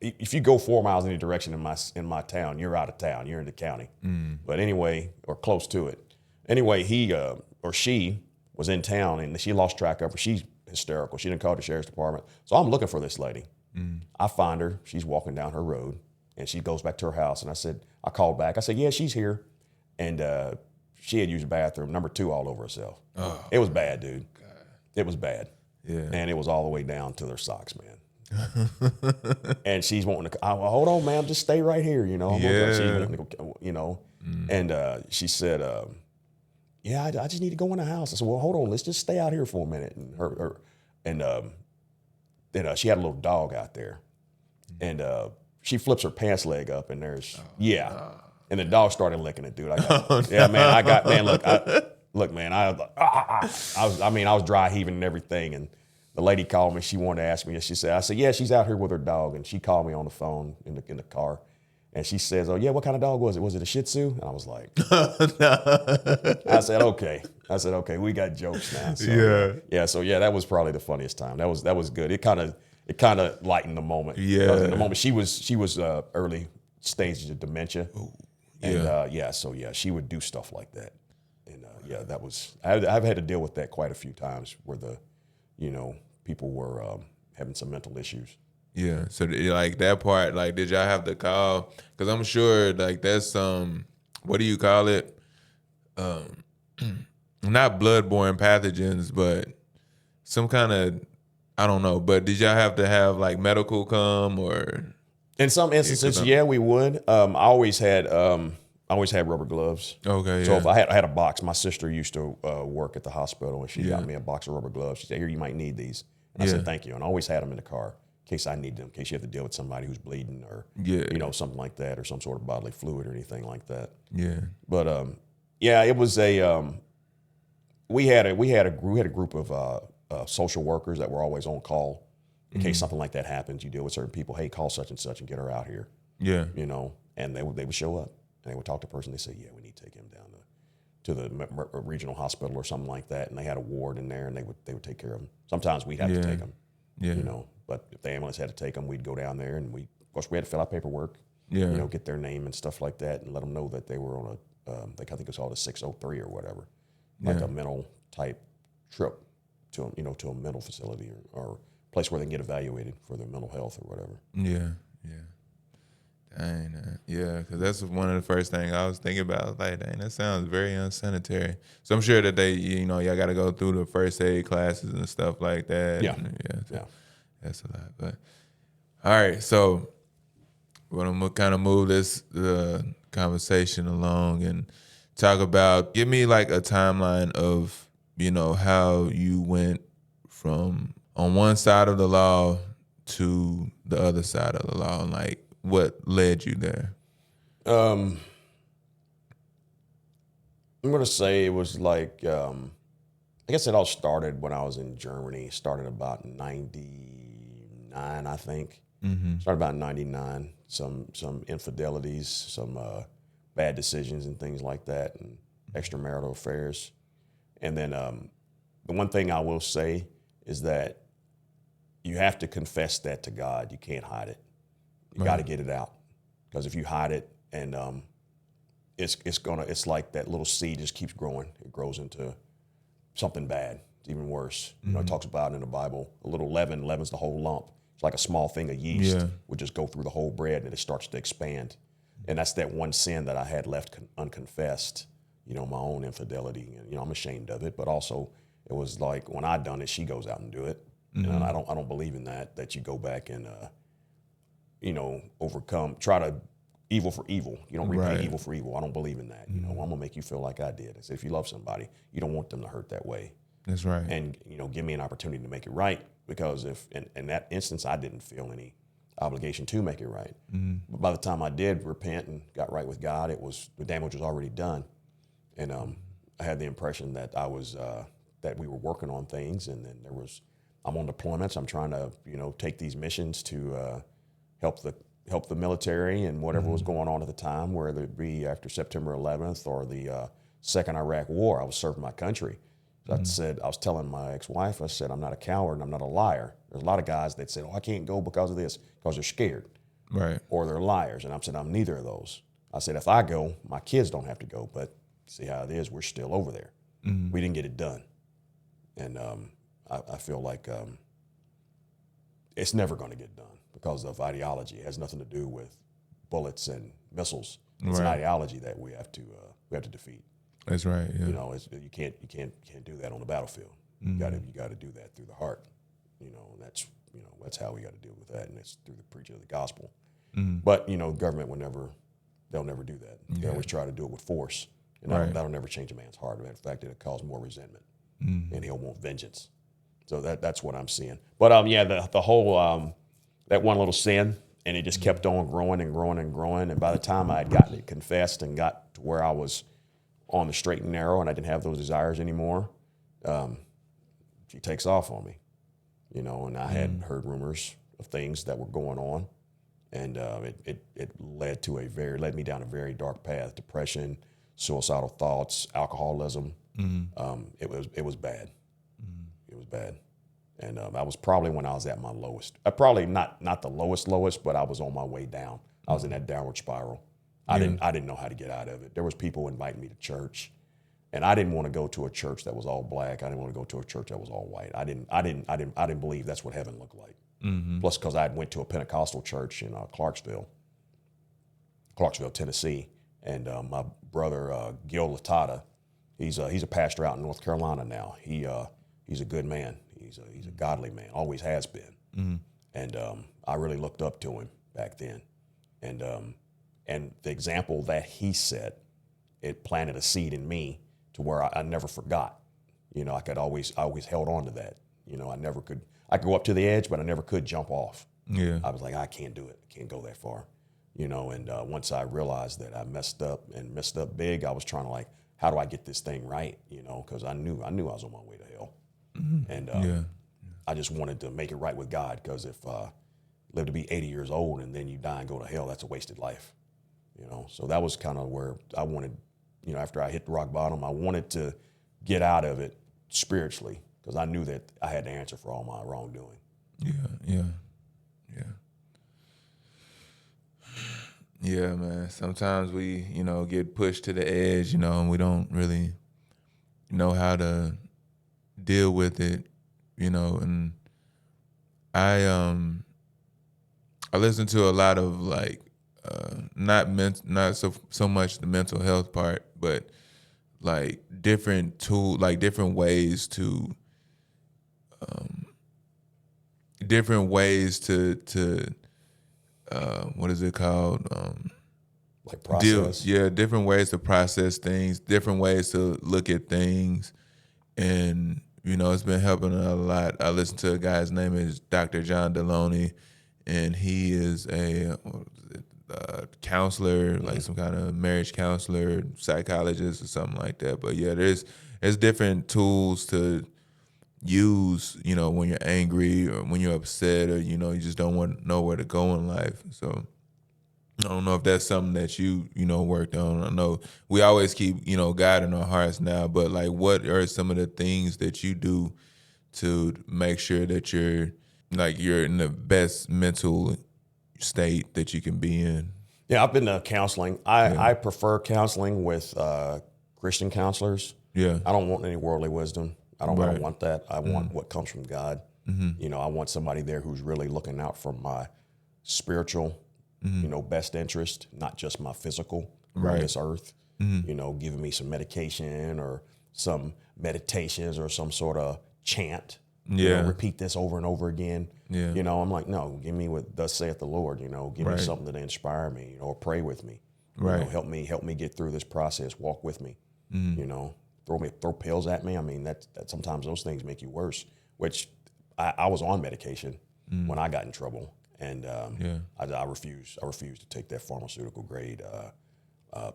if you go 4 miles in any direction in my town, you're out of town. You're in the county. But anyway, or close to it. Anyway, he or she was in town, and she lost track of her. She's hysterical. She didn't call the sheriff's department. So I'm looking for this lady. I find her. She's walking down her road, and she goes back to her house. And I called back. I said, yeah, she's here. And she had used the bathroom, number 2 all over herself. Oh, it was bad, dude. God. It was bad. Yeah. And it was all the way down to their socks, man. And she's wanting to, hold on, ma'am, just stay right here, you know. She's wanting to go, you know. And she said, yeah, I just need to go in the house. I said, well, hold on, let's just stay out here for a minute. And then she had a little dog out there, and she flips her pants leg up, and there's and the dog started licking it, dude. I was dry heaving and everything, and the lady called me. She wanted to ask me, and I said, yeah, she's out here with her dog, and she called me on the phone in the car. And she says, oh, yeah, what kind of dog was it? Was it a Shih Tzu? And I was like, I said, okay, we got jokes now. So, that was probably the funniest time. That was good. It kind of lightened the moment. Yeah. In the moment, she was early stages of dementia. Ooh. And she would do stuff like that. And that was, I've had to deal with that quite a few times where people were having some mental issues. Yeah, so like that part, like, did y'all have to call? Because I'm sure, like, that's what do you call it? Not bloodborne pathogens, but some kind of, I don't know. But did y'all have to have like medical come or? In some instances, we would. I always had I always had rubber gloves. Okay, So yeah. if I had a box, my sister used to work at the hospital, and she Yeah. got me a box of rubber gloves. She said, "Here, you might need these." And I Yeah. said, "Thank you." And I always had them in the car in case I need them, in case you have to deal with somebody who's bleeding or Yeah. something like that, or some sort of bodily fluid or anything like that. Yeah. But yeah, it was we had a group of social workers that were always on call in case something like that happens. You deal with certain people. Hey, call such and such and get her out here. Yeah. And they would show up and they would talk to the person. They say, "Yeah, we need to take him down to the regional hospital or something like that." And they had a ward in there, and they would take care of him. Sometimes we'd have to take them. Yeah. But if the ambulance had to take them, we'd go down there, and of course we had to fill out paperwork. Yeah. Get their name and stuff like that, and let them know that they were on I think it was called a 603 or whatever, like a mental type trip to to a mental facility or place where they can get evaluated for their mental health or whatever. Yeah. Yeah. Dang, yeah, because that's one of the first things I was thinking about. Like, dang, that sounds very unsanitary. So I'm sure that they, y'all got to go through the first aid classes and stuff like that. Yeah, So that's a lot. But all right, so we're gonna kind of move this conversation along and talk about. Give me like a timeline of how you went from on one side of the law to the other side of the law, and like what led you there. I'm gonna say it was like I guess it all started when I was in Germany. Started about 99, I think. Mm-hmm. Started about 99. Some infidelities, some bad decisions and things like that, and extramarital affairs. And then the one thing I will say is that you have to confess that to God. You can't hide it. You got to get it out, because if you hide it, and it's like that little seed just keeps growing. It grows into something bad. It's even worse. It talks about in the Bible, a little leaven leavens the whole lump. It's like a small thing of yeast would just go through the whole bread, and it starts to expand. And that's that one sin that I had left unconfessed. My own infidelity. And I'm ashamed of it, but also it was like when I done it, she goes out and do it. And I don't believe in that you go back and overcome, try to evil for evil. You don't repay evil for evil. I don't believe in that. I'm gonna make you feel like I did. I said, if you love somebody, you don't want them to hurt that way. That's right. And give me an opportunity to make it right, because if in that instance I didn't feel any obligation to make it right. But by the time I did repent and got right with God, the damage was already done. And I had the impression that that we were working on things, and then I'm on deployments. I'm trying to take these missions to help the military and whatever was going on at the time, whether it be after September 11th or the Second Iraq War. I was serving my country. So I was telling my ex-wife, I said, I'm not a coward and I'm not a liar. There's a lot of guys that say, I can't go because of this, because they're scared. Right. Or they're liars. And I said, I'm neither of those. I said, if I go, my kids don't have to go, but see how it is, we're still over there. We didn't get it done. And I feel like it's never going to get done because of ideology. It has nothing to do with bullets and missiles. It's an ideology that we have to defeat. That's right. Yeah. You can't do that on the battlefield. You got to do that through the heart. And that's how we got to deal with that, and it's through the preaching of the gospel. But government they'll never do that. They always try to do it with force, and that'll never change a man's heart. In fact, it'll cause more resentment, and he'll want vengeance. So that's what I'm seeing. But the whole that one little sin, and it just kept on growing and growing and growing. And by the time I had gotten it confessed and got to where I was on the straight and narrow, and I didn't have those desires anymore, she takes off on me, and I had heard rumors of things that were going on, and it led me down a very dark path: depression, suicidal thoughts, alcoholism. It was bad. It was bad, and I was probably when I was at my lowest. Probably not the lowest, but I was on my way down. I was in that downward spiral. I didn't know how to get out of it. There was people inviting me to church, and I didn't want to go to a church that was all black. I didn't want to go to a church that was all white. I didn't believe that's what heaven looked like. Plus, because I went to a Pentecostal church in Clarksville, Tennessee, and my brother Gil Latata, he's a pastor out in North Carolina now. He's a good man. He's a godly man. Always has been. And I really looked up to him back then, and And the example that he set, it planted a seed in me to where I never forgot. I always held on to that. I could go up to the edge, but I never could jump off. Yeah. I was like, I can't do it. I can't go that far. And once I realized that I messed up big, I was trying to like, how do I get this thing right? Because I knew I was on my way to hell. Mm-hmm. And I just wanted to make it right with God, because if live to be 80 years old and then you die and go to hell, that's a wasted life. So that was kind of where I wanted, after I hit the rock bottom, I wanted to get out of it spiritually, because I knew that I had to answer for all my wrongdoing. Yeah, man. Sometimes we, get pushed to the edge, and we don't really know how to deal with it, and I listen to a lot of like not so much the mental health part, but like different ways to what is it called? Like process. Different ways to process things, different ways to look at things, and it's been helping a lot. I listen to a guy's name is Dr. John Deloney, and he is a counselor, like some kind of marriage counselor, psychologist, or something like that. But yeah, there's different tools to use, when you're angry or when you're upset, or you just don't know where to go in life. So I don't know if that's something that you worked on. I know we always keep God in our hearts now, but like, what are some of the things that you do to make sure that you're in the best mental state that you can be in? Yeah, I've been to counseling. I prefer counseling with Christian counselors. Yeah, I don't want any worldly wisdom. I don't want that. I want what comes from God. Mm-hmm. I want somebody there who's really looking out for my spiritual, best interest, not just my physical on this earth. Mm-hmm. Giving me some medication or some meditations or some sort of chant. Repeat this over and over again. Yeah. I'm like, no, give me what thus saith the Lord. Give me something to inspire me. Or pray with me. Help me get through this process. Walk with me. Mm-hmm. Throw pills at me. I mean, that sometimes those things make you worse. Which I was on medication when I got in trouble, and I refused to take that pharmaceutical grade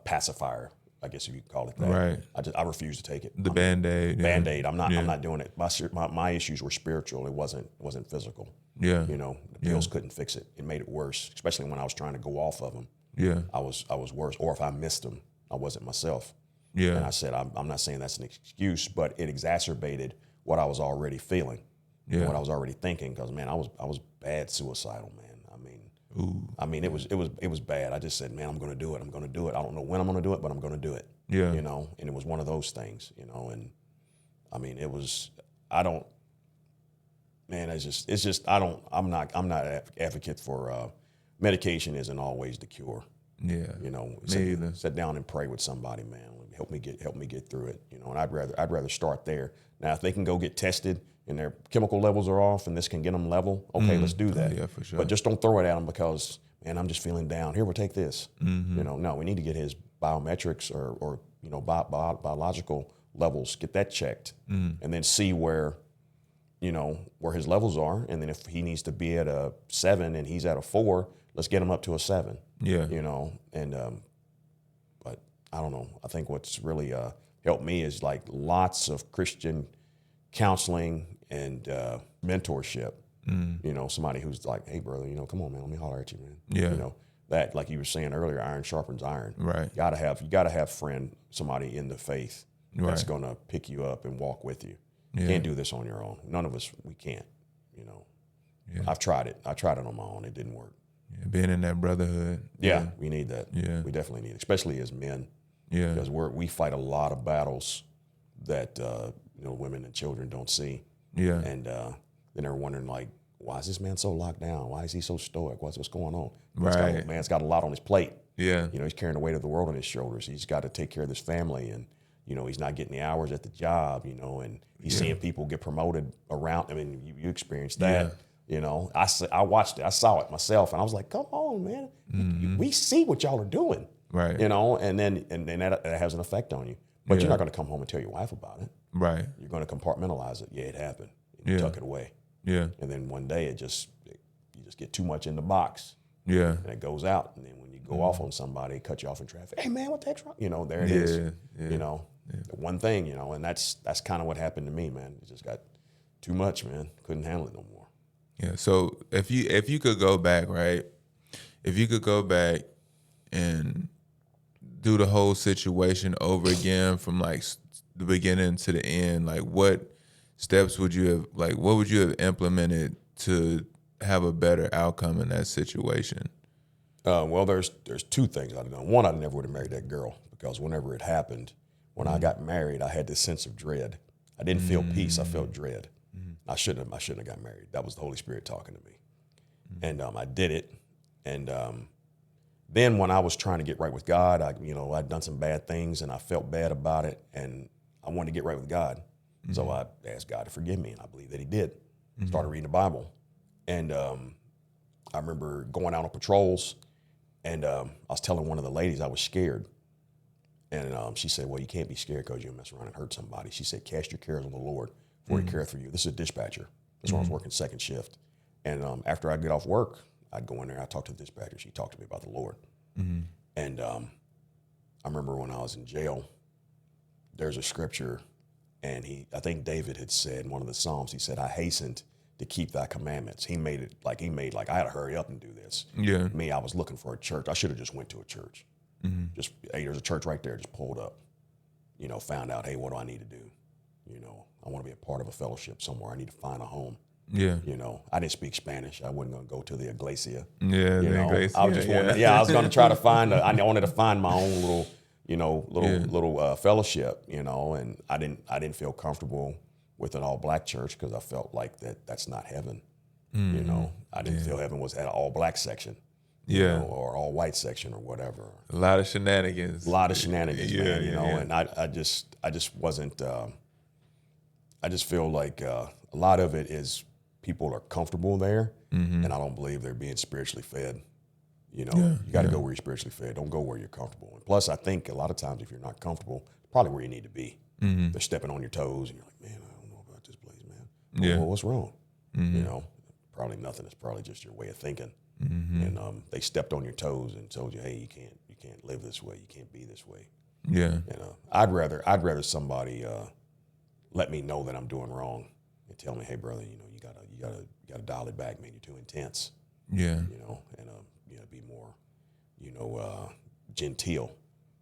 pacifier, I guess if you could call it that. Right. I refused to take it. The Band-Aid. Yeah. Band-Aid. I'm not doing it. My issues were spiritual. It wasn't physical. Yeah. The pills couldn't fix it. It made it worse, especially when I was trying to go off of them. Yeah. I was worse. Or if I missed them, I wasn't myself. Yeah. And I said, I'm not saying that's an excuse, but it exacerbated what I was already feeling. Yeah. What I was already thinking, because man, I was bad suicidal, man. It was bad. I just said, man, I'm going to do it. I'm going to do it. I don't know when I'm going to do it, but I'm going to do it. Yeah. And it was one of those things, and it was, I don't, man, I'm not an advocate for, medication isn't always the cure. Yeah. Sit down and pray with somebody, man. Help me get through it. And I'd rather start there. Now, if they can go get tested and their chemical levels are off and this can get them level, okay, let's do that. Yeah, for sure. But just don't throw it at them because, man, I'm just feeling down. Here, we'll take this. Mm-hmm. No, we need to get his biometrics or biological levels, get that checked, and then see where his levels are. And then if he needs to be at a 7 and he's at a 4, let's get him up to a 7. Yeah. But I don't know. I think what's really helped me is like lots of Christian counseling and mentorship. Somebody who's like, hey, brother, come on, man, let me holler at you, man. Yeah. That, like you were saying earlier, iron sharpens iron. Right. You gotta have somebody in the faith that's gonna pick you up and walk with you. You can't do this on your own. None of us, we can't. Yeah. I've tried it. I tried it on my own. It didn't work. Yeah, being in that brotherhood. Yeah, we need that. Yeah. We definitely need it, especially as men. Yeah. Because we fight a lot of battles that women and children don't see. Yeah. And then they're wondering, like, why is this man so locked down? Why is he so stoic? What's going on? Right. Man's got a lot on his plate. Yeah. He's carrying the weight of the world on his shoulders. He's got to take care of his family, and he's not getting the hours at the job. And he's seeing people get promoted around. I mean, you experienced that. I watched it. I saw it myself, and I was like, come on, man. We see what y'all are doing. Right. And then that has an effect on you. But you're not going to come home and tell your wife about it. Right. You're going to compartmentalize it. Yeah, it happened. And you tuck it away. Yeah. And then one day you just get too much in the box. Yeah. And it goes out. And then when you go off on somebody, cut you off in traffic. Hey man, what the heck's wrong? There it is. Yeah. The one thing, and that's kind of what happened to me, man. It just got too much, man. Couldn't handle it no more. Yeah. So if you could go back, right? If you could go back and do the whole situation over again from like the beginning to the end, like what steps would you have, like what would you have implemented to have a better outcome in that situation? Well, there's two things I'd have done. One, I never would have married that girl, because whenever it happened, when I got married, I had this sense of dread. I didn't feel peace. I felt dread. I shouldn't have got married. That was the Holy Spirit talking to me. And I did it. And then when I was trying to get right with God, I'd done some bad things and I felt bad about it, and I wanted to get right with God. So I asked God to forgive me, and I believe that he did. Started reading the Bible. And I remember going out on patrols, and I was telling one of the ladies I was scared. And she said, well, you can't be scared because you'll mess around and hurt somebody. She said, cast your cares on the Lord, for he careth for you. This is a dispatcher. That's when I was working second shift. And after I get off work, I'd go in there, I'd talk to the dispatcher. She talked to me about the Lord. And I remember when I was in jail, there's a scripture, and I think David had said in one of the Psalms, he said, I hastened to keep thy commandments. He made I had to hurry up and do this. Yeah. Me, I was looking for a church. I should have just went to a church. Just, hey, there's a church right there. Just pulled up, found out, hey, what do I need to do? I want to be a part of a fellowship somewhere. I need to find a home. Yeah. I didn't speak Spanish. I wasn't going to go to the iglesia. Yeah. Iglesia. I was just I was going to try to find, I wanted to find my own little fellowship, and I didn't feel comfortable with an all black church because I felt like that's not heaven. I didn't feel heaven was at an all black section. Or all white section or whatever. A lot of shenanigans. Man, and I just wasn't, I just feel like a lot of it is people are comfortable there, and I don't believe they're being spiritually fed. You got to go where you're spiritually fed. Don't go where you're comfortable. And plus, I think a lot of times if you're not comfortable, probably where you need to be. They're stepping on your toes, and you're like, man, I don't know about this place, man. Well, what's wrong? Probably nothing. It's probably just your way of thinking. And they stepped on your toes and told you, hey, you can't live this way. You can't be this way. Yeah. I'd rather somebody let me know that I'm doing wrong and tell me, hey, brother, you gotta dial it back, man. You're too intense. Yeah. And be more, genteel.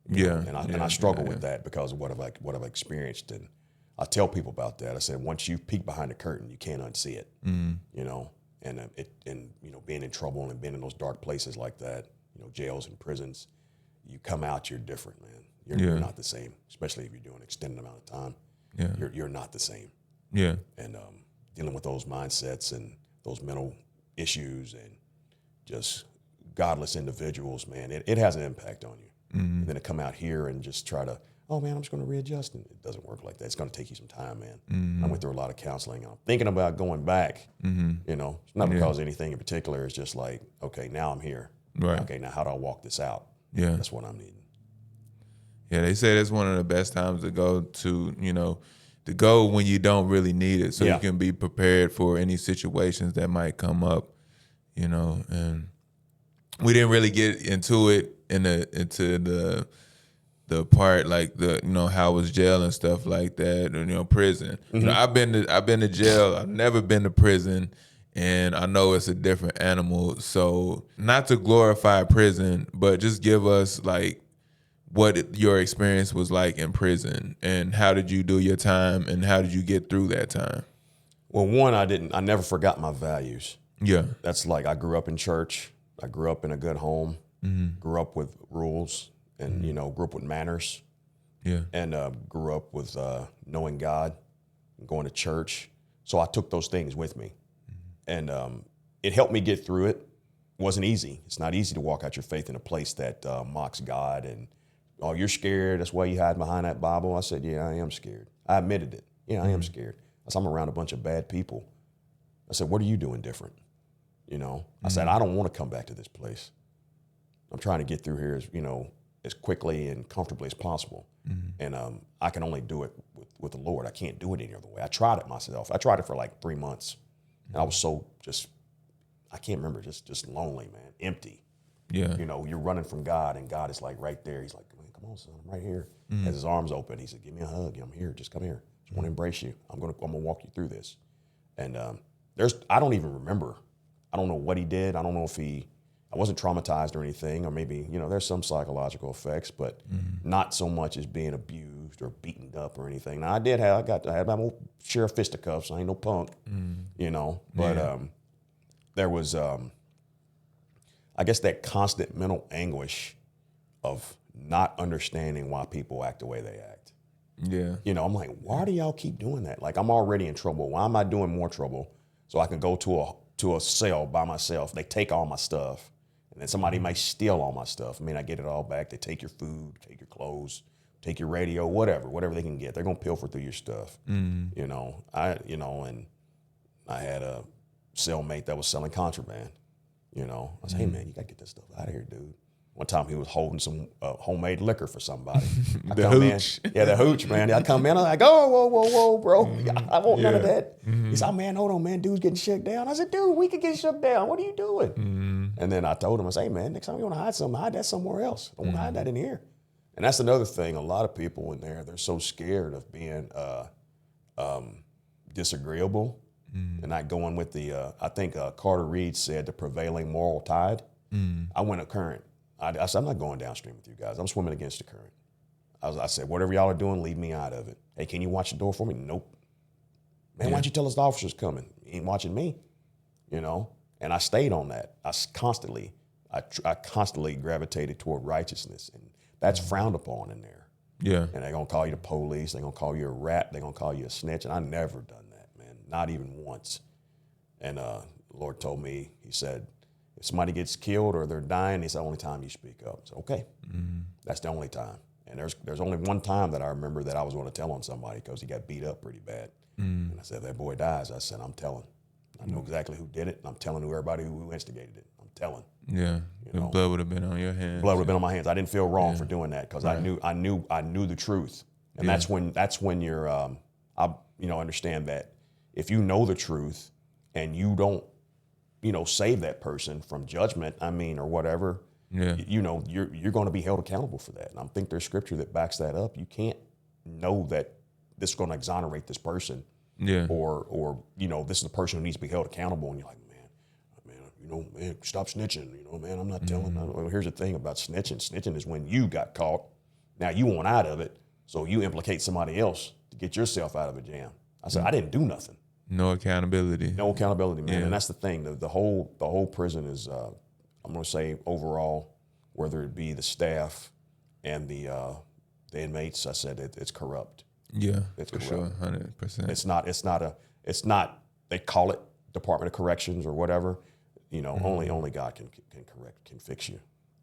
And I struggle with that because of what I've experienced, and I tell people about that. I said, once you peek behind the curtain, you can't unsee it. And being in trouble and being in those dark places like that, jails and prisons, you come out, you're different, man. You're not the same, especially if you're doing an extended amount of time. Yeah. You're not the same. Yeah. And dealing with those mindsets and those mental issues and just godless individuals, man, it has an impact on you. And then to come out here and just try to, oh man, I'm just going to readjust, and it doesn't work like that. It's going to take you some time, man. I went through a lot of counseling. I'm thinking about going back. It's not because of anything in particular. It's just like, okay, now I'm here. Right. Okay, now how do I walk this out? Yeah. That's what I'm needing. Yeah, they say that's one of the best times to go to go when you don't really need it, so you can be prepared for any situations that might come up, and we didn't really get into it into the part like how was jail and stuff like that, or prison. I've been to jail. I've never been to prison, and I know it's a different animal. So not to glorify prison, but just give us like what your experience was like in prison, and how did you do your time, and how did you get through that time? Well, one, I never forgot my values. Yeah. That's like, I grew up in church. I grew up in a good home, grew up with rules, and, grew up with manners. Yeah. And grew up with knowing God and going to church. So I took those things with me. And it helped me get through it. It wasn't easy. It's not easy to walk out your faith in a place that mocks God and, oh, you're scared, that's why you hide behind that Bible. I said, yeah, I am scared. I admitted it. Yeah, I am scared. I'm around a bunch of bad people. I said, what are you doing different? I said, I don't want to come back to this place. I'm trying to get through here as quickly and comfortably as possible. And I can only do it with the Lord. I can't do it any other way. I tried it myself. I tried it for like 3 months. And I was so I can't remember, just lonely, man, empty. Yeah. You're running from God, and God is like right there. He's like, man, come on, son, I'm right here. Has his arms open. He said, give me a hug. I'm here. Just come here. Just want to embrace you. I'm gonna walk you through this. And I don't even remember. I don't know what he did. I don't know if I wasn't traumatized or anything, or maybe, there's some psychological effects, but not so much as being abused or beaten up or anything. Now I had my own share of fisticuffs. I ain't no punk, but there was, I guess, that constant mental anguish of not understanding why people act the way they act. Yeah. I'm like, why do y'all keep doing that? Like, I'm already in trouble. Why am I doing more trouble? So I can go to a cell by myself. They take all my stuff, and then somebody might steal all my stuff. I mean, I get it all back. They take your food, take your clothes, take your radio, whatever they can get. They're gonna pilfer through your stuff. And I had a cellmate that was selling contraband. I said, hey man, you gotta get this stuff out of here, dude. One time he was holding some homemade liquor for somebody. The hooch. The hooch, man. I come in, I'm like, oh, whoa, bro. I want none of that. He said, oh, man, hold on, man. Dude's getting shook down. I said, dude, we could get shook down. What are you doing? And then I told him, I said, hey, man, next time you want to hide something, hide that somewhere else. Don't hide that in here. And that's another thing. A lot of people in there, they're so scared of being disagreeable and not going with the, I think Carter Reed said, the prevailing moral tide. I went a current. I said, I'm not going downstream with you guys. I'm swimming against the current. I said, whatever y'all are doing, leave me out of it. Hey, can you watch the door for me? Nope. Man, why'd you tell us the officer's coming? He ain't watching me, And I stayed on that. I constantly gravitated toward righteousness, and that's frowned upon in there. Yeah. And they're gonna call you the police. They're gonna call you a rat. They're gonna call you a snitch. And I never done that, man. Not even once. And the Lord told me, he said, if somebody gets killed or they're dying, it's the only time you speak up. So, okay, that's the only time. And there's only one time that I remember that I was going to tell on somebody because he got beat up pretty bad. And I said, if that boy dies, I said, I'm telling. I know exactly who did it, and I'm telling everybody who instigated it. I'm telling. Yeah, the blood would have been on your hands. Blood would have been on my hands. I didn't feel wrong for doing that because I knew the truth. And that's when you're, understand that if you know the truth and you don't, save that person from judgment, or whatever, you're going to be held accountable for that. And I think there's scripture that backs that up. You can't know that this is going to exonerate this person, or this is the person who needs to be held accountable. And you're like, man, stop snitching. Man, I'm not telling. Well, here's the thing about snitching. Snitching is when you got caught. Now you want out of it, so you implicate somebody else to get yourself out of a jam. I said, I didn't do nothing. No accountability. No accountability, man. Yeah. And that's the thing. The whole prison is, I'm going to say overall, whether it be the staff and the inmates, I said it's corrupt. Yeah, it's for corrupt. Sure, 100%. It's not. They call it Department of Corrections or whatever. Only God can fix you.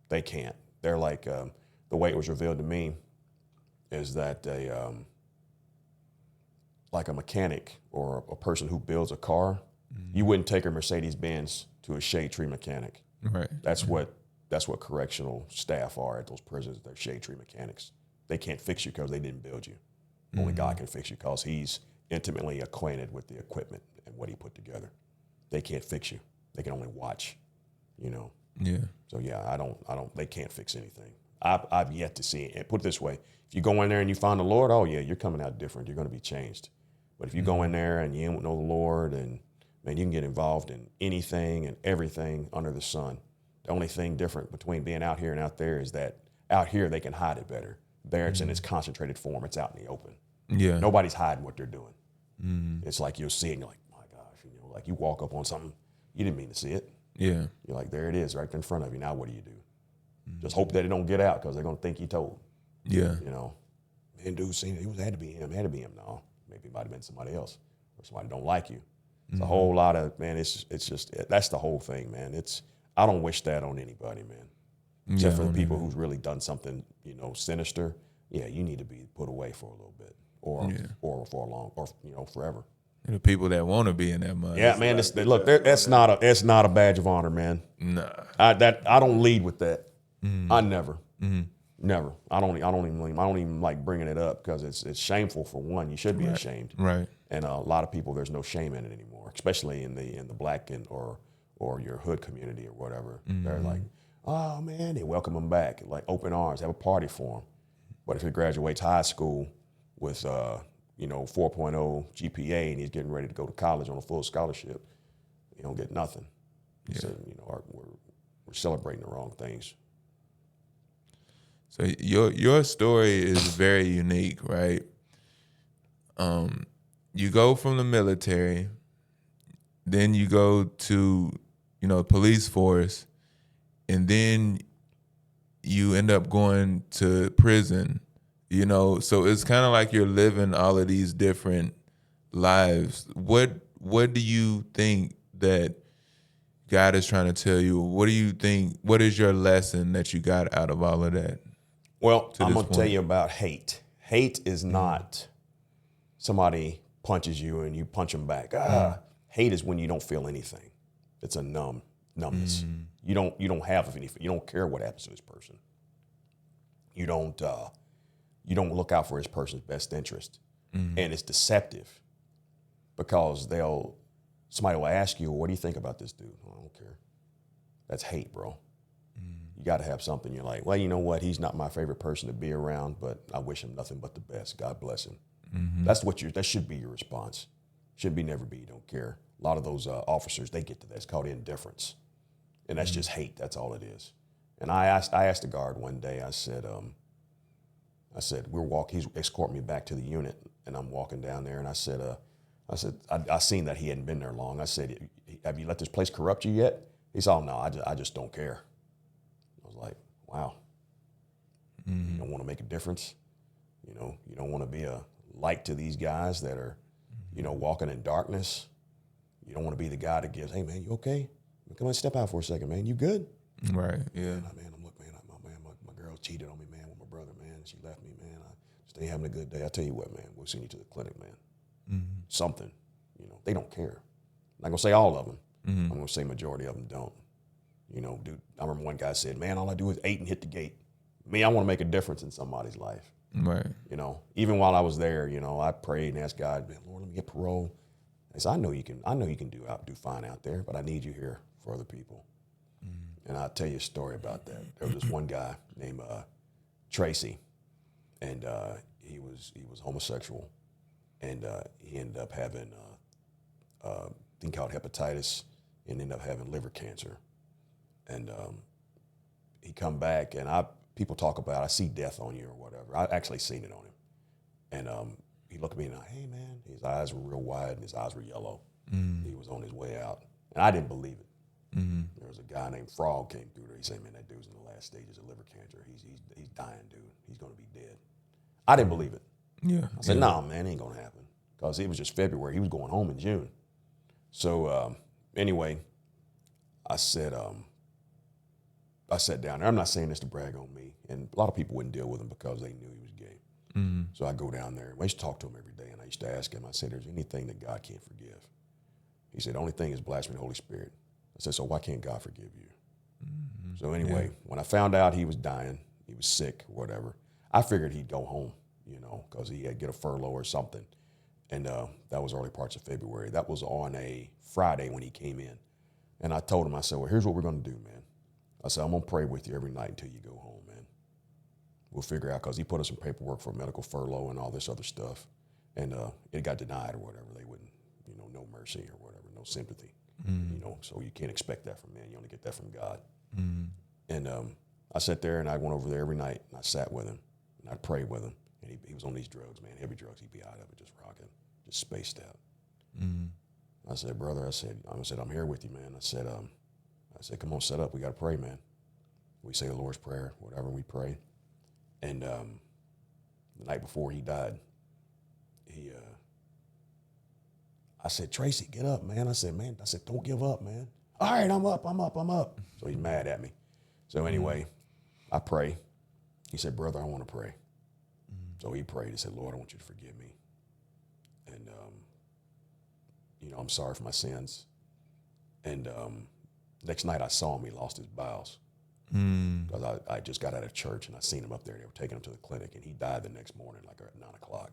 They can't. They're like the way it was revealed to me is that they. Like a mechanic or a person who builds a car, you wouldn't take a Mercedes-Benz to a shade tree mechanic. Right. That's what correctional staff are at those prisons. They're shade tree mechanics. They can't fix you because they didn't build you. Only God can fix you because he's intimately acquainted with the equipment and what he put together. They can't fix you. They can only watch, Yeah. So I don't, they can't fix anything. I've yet to see it. Put it this way, if you go in there and you find the Lord, oh yeah, you're coming out different. You're going to be changed. But if you go in there and you don't know the Lord, and man, you can get involved in anything and everything under the sun. The only thing different between being out here and out there is that out here they can hide it better. There it's in its concentrated form. It's out in the open. Yeah. Nobody's hiding what they're doing. It's like you'll see it and you're like, my gosh, like you walk up on something, you didn't mean to see it. Yeah. You're like, there it is right in front of you. Now what do you do? Just hope that it don't get out because they're going to think you told. Yeah. Man, dude, seen it. It had to be him. No. Maybe it might have been somebody else or somebody don't like you. It's a whole lot of, man, it's just, that's the whole thing, man. I don't wish that on anybody, man. Except for the people who's really done something, sinister. Yeah, you need to be put away for a little bit or for a long, or, forever. And the people that want to be in that mud. Yeah, man. That's not a badge of honor, man. Nah. I don't lead with that. I never. Never. I don't even like bringing it up because it's shameful for one. You should be ashamed. Right. And a lot of people, there's no shame in it anymore, especially in the black or your hood community or whatever. They're like, oh man, they welcome them back, like open arms, have a party for them. But if he graduates high school with 4.0 GPA and he's getting ready to go to college on a full scholarship, he don't get nothing. Yeah. So we're celebrating the wrong things. So your story is very unique, right? You go from the military, then you go to, police force, and then you end up going to prison, So it's kind of like you're living all of these different lives. What do you think that God is trying to tell you? What do you think? What is your lesson that you got out of all of that? Well, I'm going to tell you about hate. Hate is not somebody punches you and you punch them back. Hate is when you don't feel anything. It's a numbness. You don't have anything. You don't care what happens to this person. You don't look out for this person's best interest. And it's deceptive because somebody will ask you, what do you think about this dude? I don't care. That's hate, bro. You got to have something. You're like, well, you know what? He's not my favorite person to be around, but I wish him nothing but the best. God bless him. That should be your response. Should be never be. You don't care. A lot of those officers, they get to that. It's called indifference, and that's just hate. That's all it is. And I asked the guard one day. I said, he's escorting me back to the unit, and I'm walking down there, and I said, I seen that he hadn't been there long. I said, have you let this place corrupt you yet? He said, oh no, I just don't care. I was like, wow. You don't want to make a difference. You don't want to be a light to these guys that are, walking in darkness. You don't want to be the guy that gives, hey man, you okay? Come on, step out for a second, man. You good? Right. Yeah. My girl cheated on me, man, with my brother, man. She left me, man. I just ain't having a good day. I tell you what, man, we'll send you to the clinic, man. Something. They don't care. I'm not gonna say all of them. I'm gonna say majority of them don't. Dude, I remember one guy said, man, all I do is eat and hit the gate. Me, I want to make a difference in somebody's life. Right. Even while I was there, I prayed and asked God, Lord, let me get parole. I said, I know you can do fine out there, but I need you here for other people. And I'll tell you a story about that. There was this one guy named Tracy, and he was homosexual, and he ended up having a thing called hepatitis, and ended up having liver cancer. And he come back, and people talk about, I see death on you or whatever. I actually seen it on him. And he looked at me and I, hey man, his eyes were real wide and his eyes were yellow. He was on his way out. And I didn't believe it. There was a guy named Frog came through there. He said, man, that dude's in the last stages of liver cancer. He's dying, dude. He's going to be dead. I didn't believe it. Yeah. I said, no, man, it ain't going to happen. Because it was just February. He was going home in June. So anyway, I sat down there. I'm not saying this to brag on me. And a lot of people wouldn't deal with him because they knew he was gay. So I go down there. I used to talk to him every day. And I used to ask him, I said, there's anything that God can't forgive? He said, the only thing is blasphemy of the Holy Spirit. I said, so why can't God forgive you? So anyway, when I found out he was dying, he was sick, whatever, I figured he'd go home, because he had get a furlough or something. And that was early parts of February. That was on a Friday when he came in. And I told him, I said, well, here's what we're going to do, man. I said, I'm going to pray with you every night until you go home, man. We'll figure out, because he put us in paperwork for medical furlough and all this other stuff. And it got denied or whatever. They wouldn't, no mercy or whatever, no sympathy. So you can't expect that from man. You only get that from God. And I sat there and I went over there every night and I sat with him and I prayed with him. And he was on these drugs, man, heavy drugs. He'd be out of it, just rocking, just spaced out. I said, brother, I said, I'm here with you, man. I said, come on, set up. We got to pray, man. We say the Lord's Prayer, whatever, we pray. And the night before he died, I said, Tracy, get up, man. I said, don't give up, man. All right, I'm up. So he's mad at me. So anyway, I pray. He said, brother, I want to pray. So he prayed. He said, Lord, I want you to forgive me. And I'm sorry for my sins. And next night I saw him, he lost his bowels. Because I just got out of church and I seen him up there. They were taking him to the clinic, and he died the next morning, like at 9 o'clock.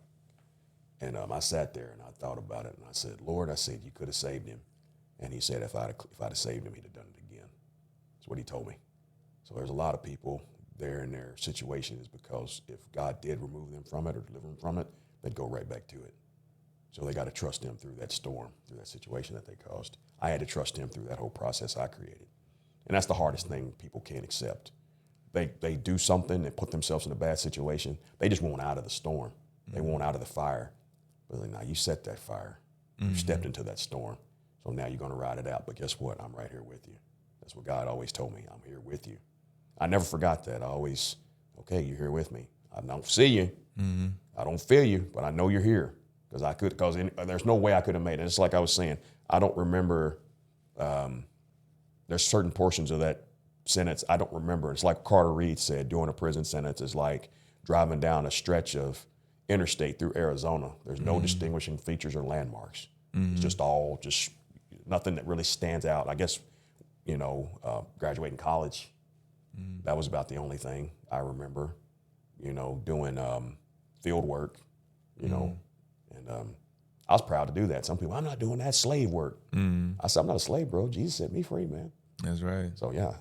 And I sat there and I thought about it, and I said, Lord, I said, you could have saved him. And he said, if I'd have saved him, he'd have done it again. That's what he told me. So there's a lot of people there in their situation is because if God did remove them from it or deliver them from it, they'd go right back to it. So they got to trust him through that storm, through that situation that they caused. I had to trust him through that whole process I created. And that's the hardest thing people can't accept. They do something and put themselves in a bad situation. They just want out of the storm. They want out of the fire. But like, now you set that fire. You stepped into that storm. So now you're going to ride it out. But guess what? I'm right here with you. That's what God always told me. I'm here with you. I never forgot that. I always, okay, you're here with me. I don't see you. I don't feel you, but I know you're here. Because there's no way I could have made it. It's like I was saying, I don't remember, there's certain portions of that sentence I don't remember. It's like Carter Reed said, doing a prison sentence is like driving down a stretch of interstate through Arizona. There's no distinguishing features or landmarks. It's just nothing that really stands out. I guess, graduating college, that was about the only thing I remember, doing field work, and I was proud to do that. Some people, I'm not doing that slave work. I said, I'm not a slave, bro. Jesus set me free, man. That's right. So yeah,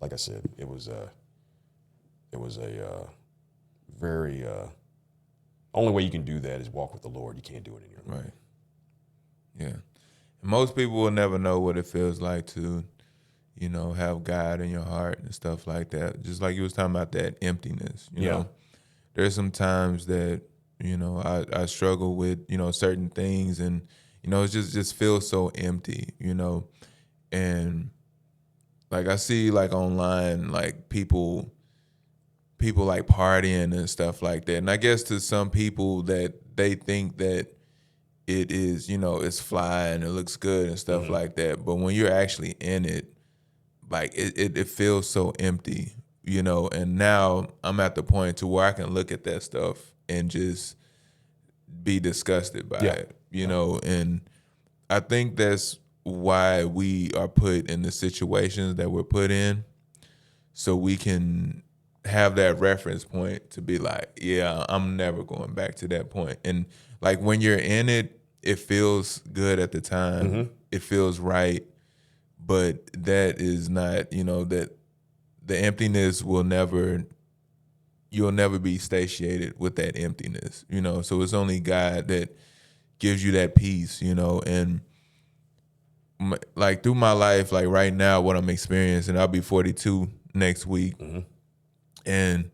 like I said, it was a very only way you can do that is walk with the Lord. You can't do it in your life. Right. Yeah. And most people will never know what it feels like to, have God in your heart and stuff like that. Just like you was talking about that emptiness, you know. There's some times that, I struggle with, certain things, and, it just feels so empty, and like I see like online, like people like partying and stuff like that. And I guess to some people that they think that it is, it's fly and it looks good and stuff like that. But when you're actually in it, like it feels so empty, and now I'm at the point to where I can look at that stuff and just be disgusted by it, and I think that's why we are put in the situations that we're put in, so we can have that reference point to be like, yeah, I'm never going back to that point. And like when you're in it, it feels good at the time. It feels right. But that is not, that the emptiness you'll never be satiated with that emptiness, So it's only God that gives you that peace, and like through my life, like right now, what I'm experiencing, I'll be 42 next week. And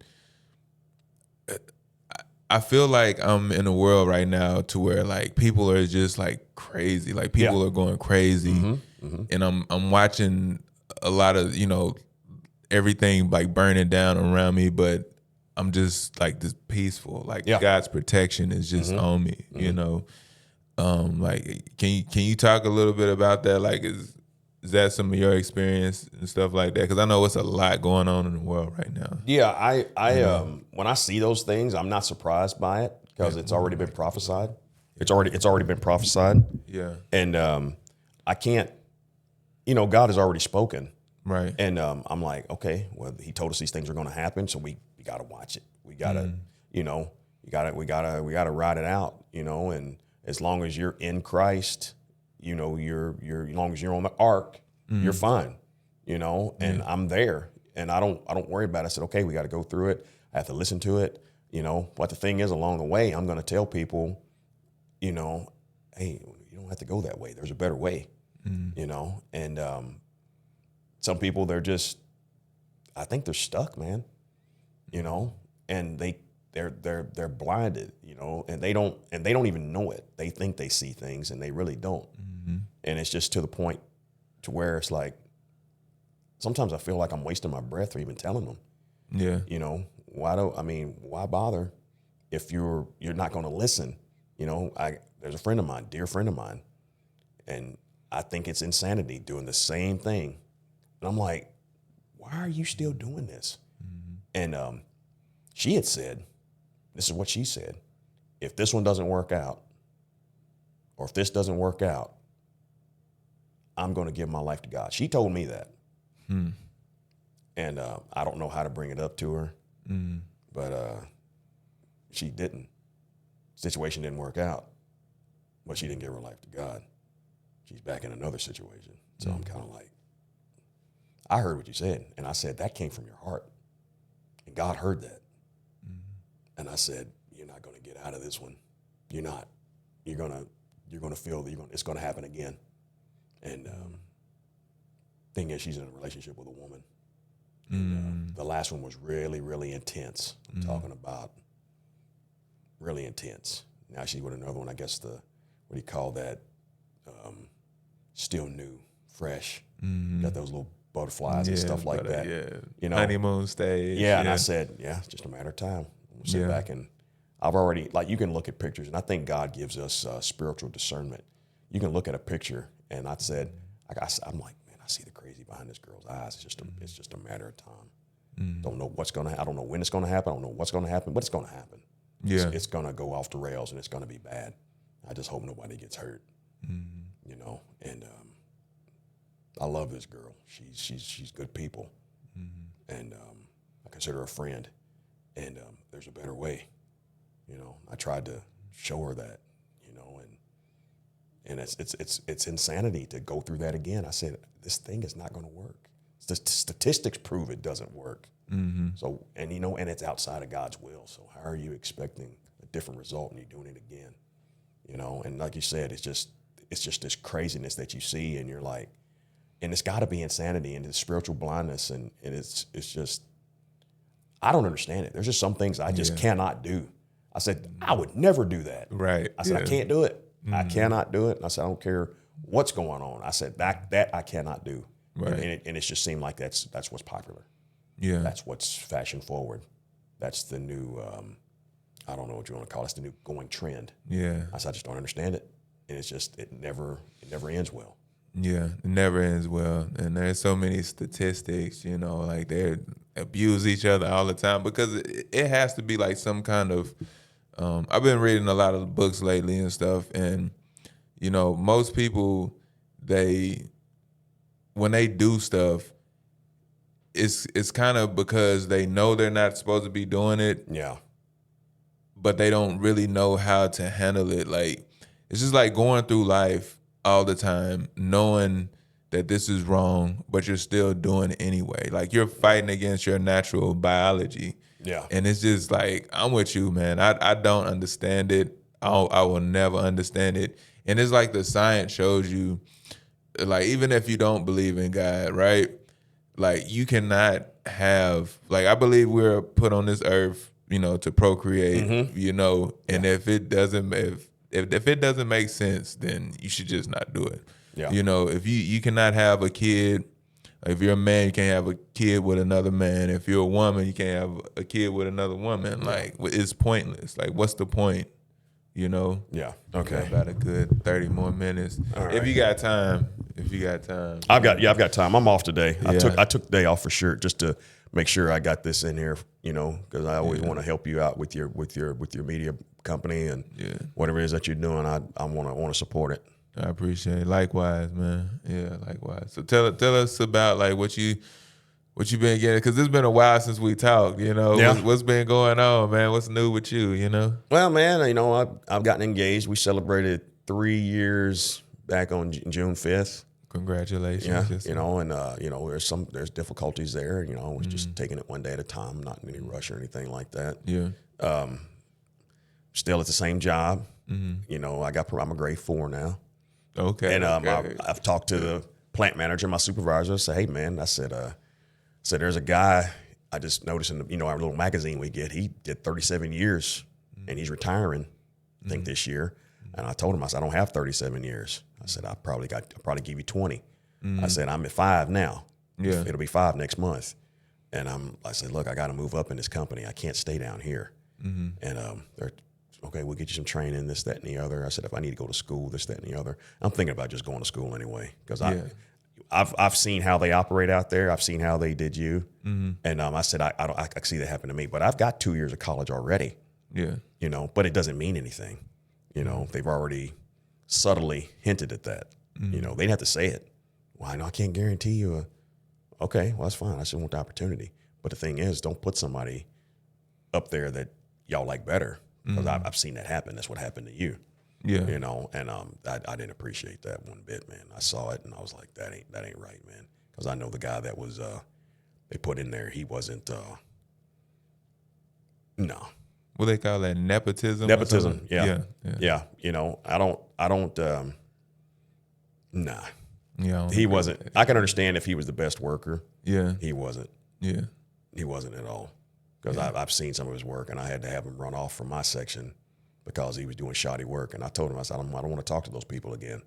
I feel like I'm in a world right now to where like people are just like crazy. Like people are going crazy. And I'm watching a lot of, everything like burning down around me, but I'm just like this peaceful. Like God's protection is just on me, Like can you talk a little bit about that? Like is that some of your experience and stuff like that? Because I know it's a lot going on in the world right now. Yeah, I when I see those things, I'm not surprised by it because it's already been prophesied. It's already been prophesied. Yeah. And I can't, God has already spoken. Right. And I'm like, okay, well, he told us these things are going to happen, so we got to watch it. We got to, we got to ride it out, and as long as you're in Christ, you're as long as you're on the ark, you're fine, and I'm there and I don't worry about it. I said, okay, we got to go through it. I have to listen to it, but the thing is along the way, I'm going to tell people, hey, you don't have to go that way. There's a better way, and some people, I think they're stuck, man, and they're blinded, and they don't even know it. They think they see things and they really don't. And it's just to the point to where it's like, sometimes I feel like I'm wasting my breath for even telling them. Yeah. Why bother if you're not going to listen? There's a friend of mine, dear friend of mine, and I think it's insanity doing the same thing. And I'm like, why are you still doing this? And she had said, this is what she said: if this one doesn't work out, or if this doesn't work out, I'm going to give my life to God. She told me that. And I don't know how to bring it up to her, but she didn't. Situation didn't work out, but she didn't give her life to God. She's back in another situation. So I'm kind of like, I heard what you said, and I said, that came from your heart. And God heard that. And I said, you're not going to get out of this one. You're not. You're going to feel that it's going to happen again. And thing is, she's in a relationship with a woman. And, the last one was really, really intense. I'm talking about really intense. Now she's with another one. I guess what do you call that? Still new, fresh. Got those little butterflies and stuff like that. Yeah, you know, honeymoon stage. Yeah, and I said, it's just a matter of time. We'll sit back, and I've already, like, you can look at pictures, and I think God gives us spiritual discernment. You can look at a picture, and I said, I'm like, man, I see the crazy behind this girl's eyes. It's just a matter of time. Don't know what's gonna. I don't know when it's gonna happen. I don't know what's gonna happen, but it's gonna happen. Yeah, it's gonna go off the rails, and it's gonna be bad. I just hope nobody gets hurt. You know, and I love this girl. She's good people, and I consider her a friend. And there's a better way. You know, I tried to show her that. You know, and it's insanity to go through that again. I said, this thing is not going to work. The statistics prove it doesn't work. So, and you know, and it's outside of God's will. So how are you expecting a different result and you're doing it again? You know, and like you said, it's just this craziness that you see, and you're like, and it's got to be insanity and it's spiritual blindness, and it's just, I don't understand it. There's just some things I just cannot do. I said, I would never do that. Right. I said, I can't do it. I cannot do it. And I said, I don't care what's going on. I said, that I cannot do. Right. And it just seemed like that's what's popular. Yeah. That's what's fashion forward. That's the new, I don't know what you want to call it. That's the new going trend. Yeah. I said, I just don't understand it. And it's just, it never ends well. Yeah, it never ends well. And there's so many statistics, you know, like they abuse each other all the time, because it has to be like some kind of, I've been reading a lot of books lately and stuff, and, you know, most people, when they do stuff, it's kind of because they know they're not supposed to be doing it. Yeah. But they don't really know how to handle it. Like, it's just like going through life all the time, knowing that this is wrong, but you're still doing it anyway. Like, you're fighting against your natural biology. Yeah. And it's just like, I'm with you, man. I don't understand it. I will never understand it. And it's like the science shows you, like, even if you don't believe in God, right? Like, you cannot have, like, I believe we're put on this earth, you know, to procreate, you know, and if it doesn't, if it doesn't make sense, then you should just not do it. Yeah. You know, if you cannot have a kid, if you're a man, you can't have a kid with another man. If you're a woman, you can't have a kid with another woman. Like, it's pointless. Like, what's the point? You know? Yeah. Okay. About a good 30 more minutes. All right. If you got time. I've got time. I'm off today. Yeah. I took the day off for sure, just to make sure I got this in here, you know, because I always want to help you out with your media company and whatever it is that you're doing. I want to support it. I appreciate it. Likewise, man. Yeah, likewise. So tell us about, like, what you been getting, because it's been a while since we talked. You know, what's been going on, man? What's new with you? You know. Well, man, you know, I've gotten engaged. We celebrated 3 years back on June 5th. Congratulations. Yeah, you know, and you know, there's difficulties there. You know, we're just taking it one day at a time, not in any rush or anything like that. Yeah. Still at the same job. You know, I'm a grade 4 now. Okay. And okay. I've talked to the plant manager, my supervisor. I said, hey, man, I said there's a guy I just noticed in the, our little magazine we get. He did 37 years, and he's retiring, I think, this year. And I told him, I said, I don't have 37 years. I said, I'll probably give you 20. I said, I'm at 5 now. Yeah. It'll be 5 next month. And I said, look, I got to move up in this company. I can't stay down here. And they're, okay, we'll get you some training, this, that, and the other. I said, if I need to go to school, this, that, and the other. I'm thinking about just going to school anyway, because I've seen how they operate out there. I've seen how they did you. And I said, I can see that happen to me. But I've got 2 years of college already. Yeah. You know, but it doesn't mean anything. You know, they've already subtly hinted at that. You know, they didn't have to say it. Well, I can't guarantee you okay, well, that's fine. I still want the opportunity. But the thing is, don't put somebody up there that y'all like better, because I've seen that happen. That's what happened to you. Yeah. You know, and I didn't appreciate that one bit, man. I saw it and I was like, that ain't right, man. Because I know the guy that was they put in there, he wasn't no. What they call that, nepotism? Nepotism, yeah. Yeah. You know, I don't nah. Yeah. He wasn't. I can understand if he was the best worker. Yeah. He wasn't. Yeah. He wasn't at all. Because I've seen some of his work, and I had to have him run off from my section because he was doing shoddy work. And I told him, I said, I don't want to talk to those people again.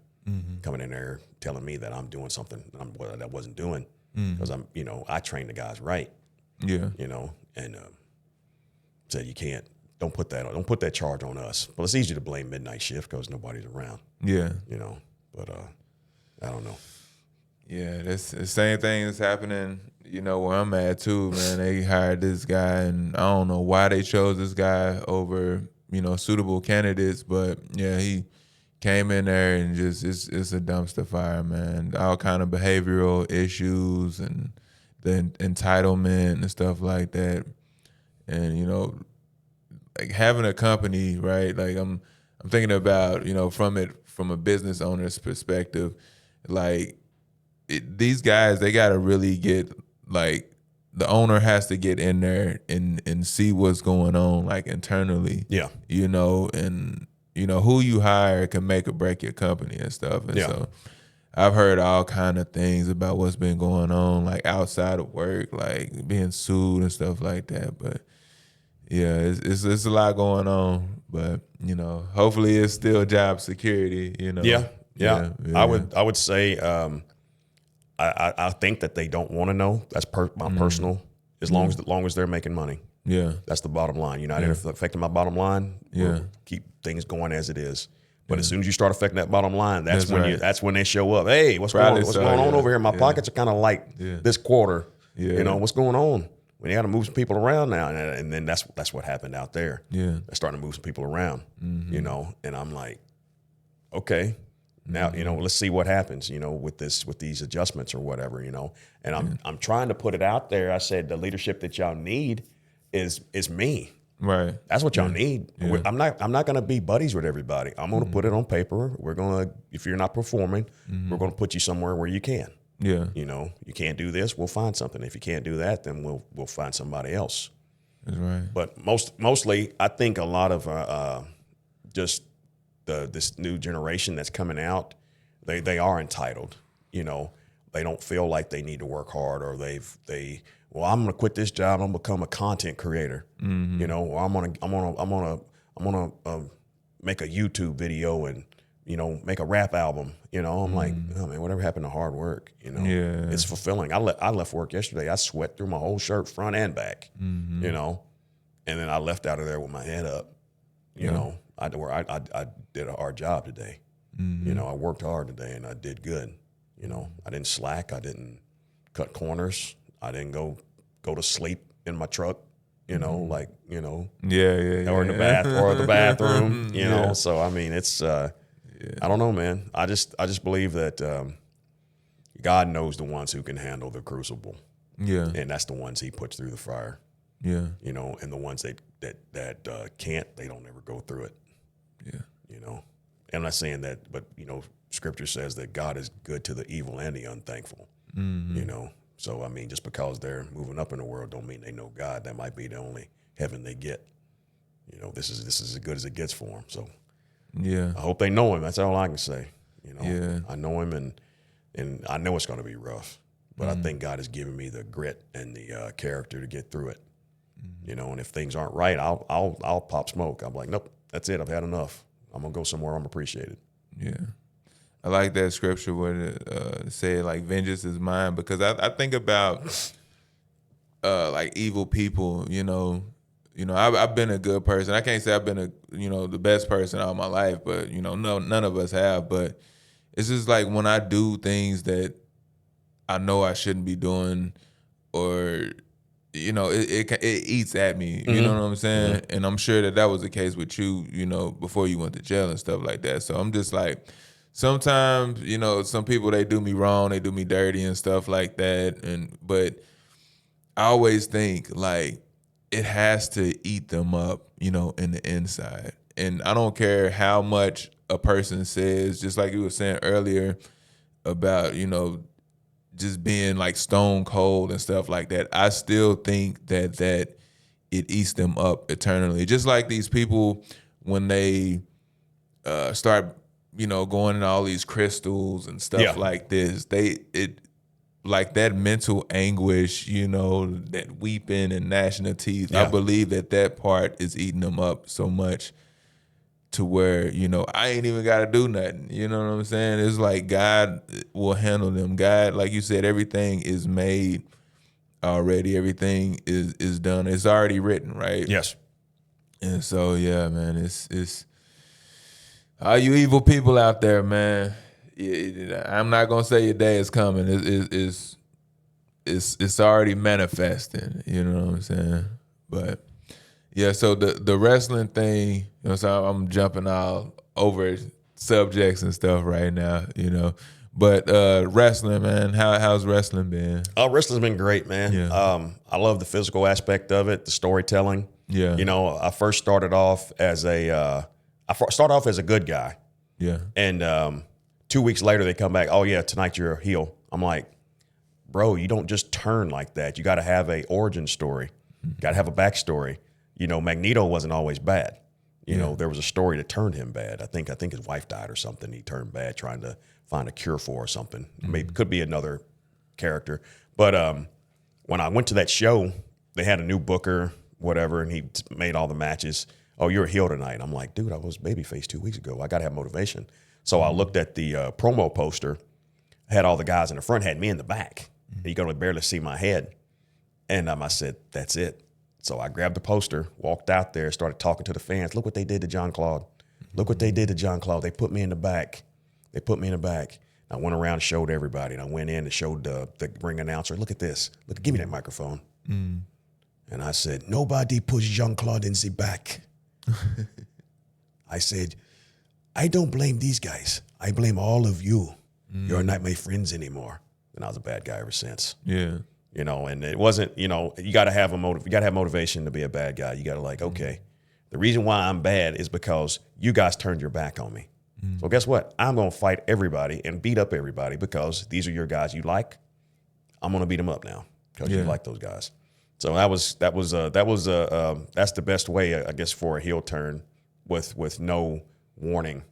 Coming in there telling me that I'm doing something that I wasn't doing, because I trained the guys right. Yeah. You know, and said don't put that charge on us. Well, it's easy to blame midnight shift because nobody's around. Yeah. You know, but I don't know. Yeah, that's the same thing that's happening, you know, where I'm at too, man. They hired this guy, and I don't know why they chose this guy over, you know, suitable candidates, but yeah, he came in there and just it's a dumpster fire, man. All kind of behavioral issues and the entitlement and stuff like that. And, you know, like having a company, right? Like I'm thinking about, you know, from a business owner's perspective, like these guys, they got to really get, like, the owner has to get in there and see what's going on, like, internally. Yeah. You know, and, you know, who you hire can make or break your company and stuff. And so I've heard all kind of things about what's been going on, like, outside of work, like being sued and stuff like that. But, yeah, it's a lot going on. But, you know, hopefully it's still job security, you know. Yeah. I would say I think that they don't want to know. That's my personal. As long as they're making money. Yeah. That's the bottom line. You're not affecting my bottom line. We'll keep things going as it is. But as soon as you start affecting that bottom line, that's when they show up. Hey, what's going on over here? My pockets are kind of light this quarter. Yeah. You know, what's going on? We got to move some people around now, and then that's what happened out there. Yeah. They're starting to move some people around. You know, and I'm like, okay. Now, you know, let's see what happens, you know, with these adjustments or whatever, you know. And I'm trying to put it out there. I said the leadership that y'all need is me. Right. That's what y'all need. Yeah. I'm not going to be buddies with everybody. I'm going to put it on paper. We're going to, if you're not performing, we're going to put you somewhere where you can. Yeah. You know, you can't do this, we'll find something. If you can't do that, then we'll find somebody else. That's right. But mostly, I think a lot of just this new generation that's coming out, they are entitled. You know, they don't feel like they need to work hard, or well, I'm gonna quit this job. I'm gonna become a content creator. You know, or I'm gonna make a YouTube video and, you know, make a rap album. You know, I'm like, oh man, whatever happened to hard work? You know, it's fulfilling. I left work yesterday. I sweat through my whole shirt, front and back. You know, and then I left out of there with my head up. You know, I did a hard job today. You know, I worked hard today and I did good. You know, I didn't slack. I didn't cut corners. I didn't go to sleep in my truck. You know, like, you know, or in the bathroom. You know, so I mean, it's I don't know, man. I just believe that God knows the ones who can handle the crucible. Yeah, and that's the ones He puts through the fire. Yeah, you know, and the ones that can't, they don't ever go through it. Yeah, you know, and I'm not saying that, but you know, Scripture says that God is good to the evil and the unthankful. You know, so I mean, just because they're moving up in the world, don't mean they know God. That might be the only heaven they get. You know, this is as good as it gets for them. So, yeah, I hope they know Him. That's all I can say. You know, I know Him, and I know it's going to be rough, but I think God has given me the grit and the character to get through it. You know, and if things aren't right, I'll pop smoke. I'm like, nope, that's it. I've had enough. I'm gonna go somewhere I'm appreciated. Yeah, I like that scripture where it said like vengeance is mine, because I think about like evil people. You know, I've been a good person. I can't say I've been the best person all my life, but you know, none of us have. But it's just like when I do things that I know I shouldn't be doing, or it eats at me. You know what I'm saying? And I'm sure that was the case with you, before you went to jail and stuff like that. So I'm just like, sometimes, some people, they do me wrong, they do me dirty and stuff like that. But I always think like it has to eat them up, in the inside. And I don't care how much a person says, just like you were saying earlier about, just being like stone cold and stuff like that. I still think that it eats them up eternally. Just like these people when they start, going in all these crystals and stuff like this, like that mental anguish, that weeping and gnashing of teeth. I believe that part is eating them up so much to where, I ain't even got to do nothing. You know what I'm saying? It's like God will handle them. God, like you said, everything is made already. Everything is done. It's already written, right? Yes. And so, yeah, man, it's all you evil people out there, man. I'm not gonna say your day is coming. It's already manifesting. You know what I'm saying? But yeah, so the wrestling thing, so I'm jumping all over subjects and stuff right now, But wrestling, man, how's wrestling been? Wrestling's been great, man. Yeah. I love the physical aspect of it, the storytelling. Yeah. I first started off as a good guy. Yeah. And 2 weeks later, they come back, oh, yeah, tonight you're a heel. I'm like, bro, you don't just turn like that. You got to have a origin story. You got to have a backstory. Magneto wasn't always bad. There was a story that turned him bad. I think his wife died or something. He turned bad trying to find a cure for or something. Maybe could be another character. But when I went to that show, they had a new booker, whatever, and he made all the matches. Oh, you're a heel tonight. I'm like, dude, I was babyface 2 weeks ago. I got to have motivation. So I looked at the promo poster, had all the guys in the front, had me in the back. You could only barely see my head. And I said, that's it. So I grabbed the poster, walked out there, started talking to the fans. Look what they did to John Claude. Look what they did to John Claude. They put me in the back. I went around and showed everybody. And I went in and showed the ring announcer, look at this. Look, give me that microphone. And I said, nobody puts Jean Claude in the back. I said, I don't blame these guys. I blame all of you. You're not my friends anymore. And I was a bad guy ever since. Yeah. And it wasn't, you got to have motivation to be a bad guy. You got to like, okay, the reason why I'm bad is because you guys turned your back on me. So guess what? I'm going to fight everybody and beat up everybody because these are your guys you like. I'm going to beat them up now because you like those guys. So that's the best way, I guess, for a heel turn with no warning.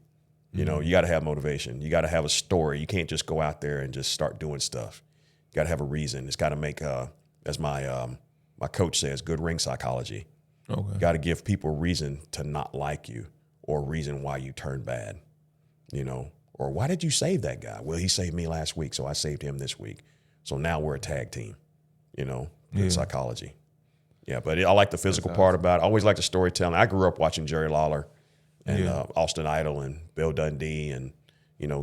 You got to have motivation. You got to have a story. You can't just go out there and just start doing stuff. You got to have a reason. It's got to make, as my coach says, good ring psychology. Okay. You got to give people a reason to not like you or a reason why you turned bad, or why did you save that guy? Well, he saved me last week, so I saved him this week. So now we're a tag team, good psychology. Yeah, but I like the physical part about it. I always like the storytelling. I grew up watching Jerry Lawler and Austin Idol and Bill Dundee and,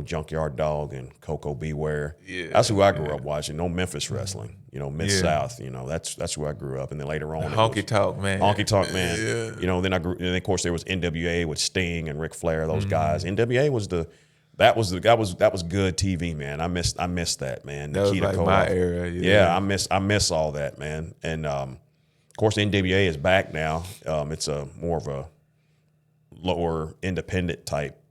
Junkyard Dog and Coco Beware. Yeah, that's who I grew up watching. No Memphis wrestling, Mid-South. That's who I grew up. And then later on, Honky Tonk Man. Yeah. Then of course there was NWA with Sting and Ric Flair. Those guys. NWA was that was good TV, man. I missed that, man. That was like my era. Yeah, I miss all that, man. And of course, NWA is back now. It's a more of a lower independent type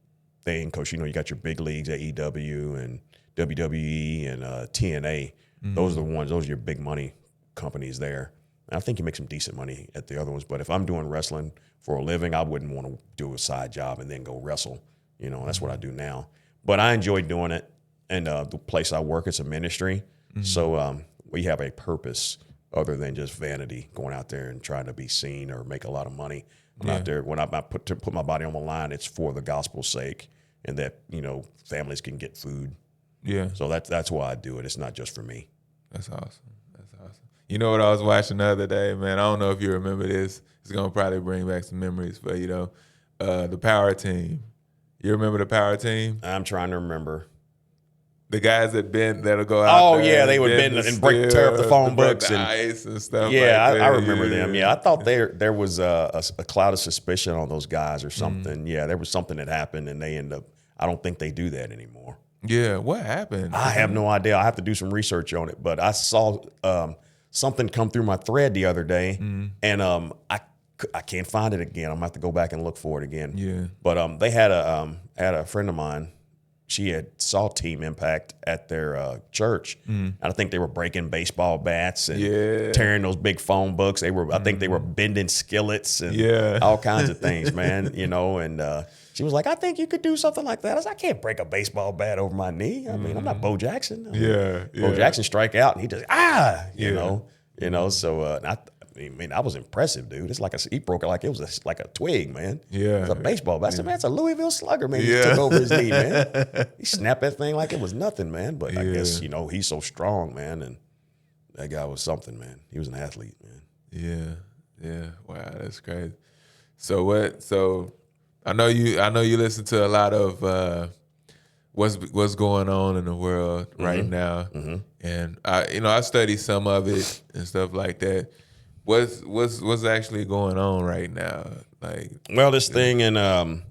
thing because you got your big leagues, AEW and WWE and TNA. Those are your big money companies there. And I think you make some decent money at the other ones. But if I'm doing wrestling for a living, I wouldn't want to do a side job and then go wrestle. That's what I do now. But I enjoy doing it. And the place I work, it's a ministry. So we have a purpose other than just vanity, going out there and trying to be seen or make a lot of money. I'm out there when I put my body on the line. It's for the gospel's sake, and that families can get food. Yeah. So that's why I do it. It's not just for me. That's awesome. You know what I was watching the other day, man? I don't know if you remember this. It's gonna probably bring back some memories, but the Power Team. You remember the Power Team? I'm trying to remember. The guys that'll go out. Oh there yeah, they would bend and tear up the phone books the and ice and stuff. yeah, like that. I remember them. Yeah, I thought there was a cloud of suspicion on those guys or something. Yeah, there was something that happened, and they end up. I don't think they do that anymore. Yeah, what happened? I have no idea. I have to do some research on it. But I saw something come through my thread the other day, and I can't find it again. I'm gonna have to go back and look for it again. Yeah. But they had a friend of mine. She had saw Team Impact at their church, and I think they were breaking baseball bats and tearing those big phone books. I think they were bending skillets and all kinds of things, man. And she was like, "I think you could do something like that." I was like, "I can't break a baseball bat over my knee. I mean, I'm not Bo Jackson." Bo Jackson strike out, and he just you know. So I mean, that was impressive, dude. It's like he broke it like it was like a twig, man. Yeah. It's a baseball bat. I said, man, it's a Louisville Slugger, man. He just took over his knee, man. He snapped that thing like it was nothing, man. But I guess, he's so strong, man. And that guy was something, man. He was an athlete, man. Yeah. Wow, that's crazy. So I know you listen to a lot of what's going on in the world right now. And I study some of it and stuff like that. What's actually going on right now? Like, well, this thing in Iran,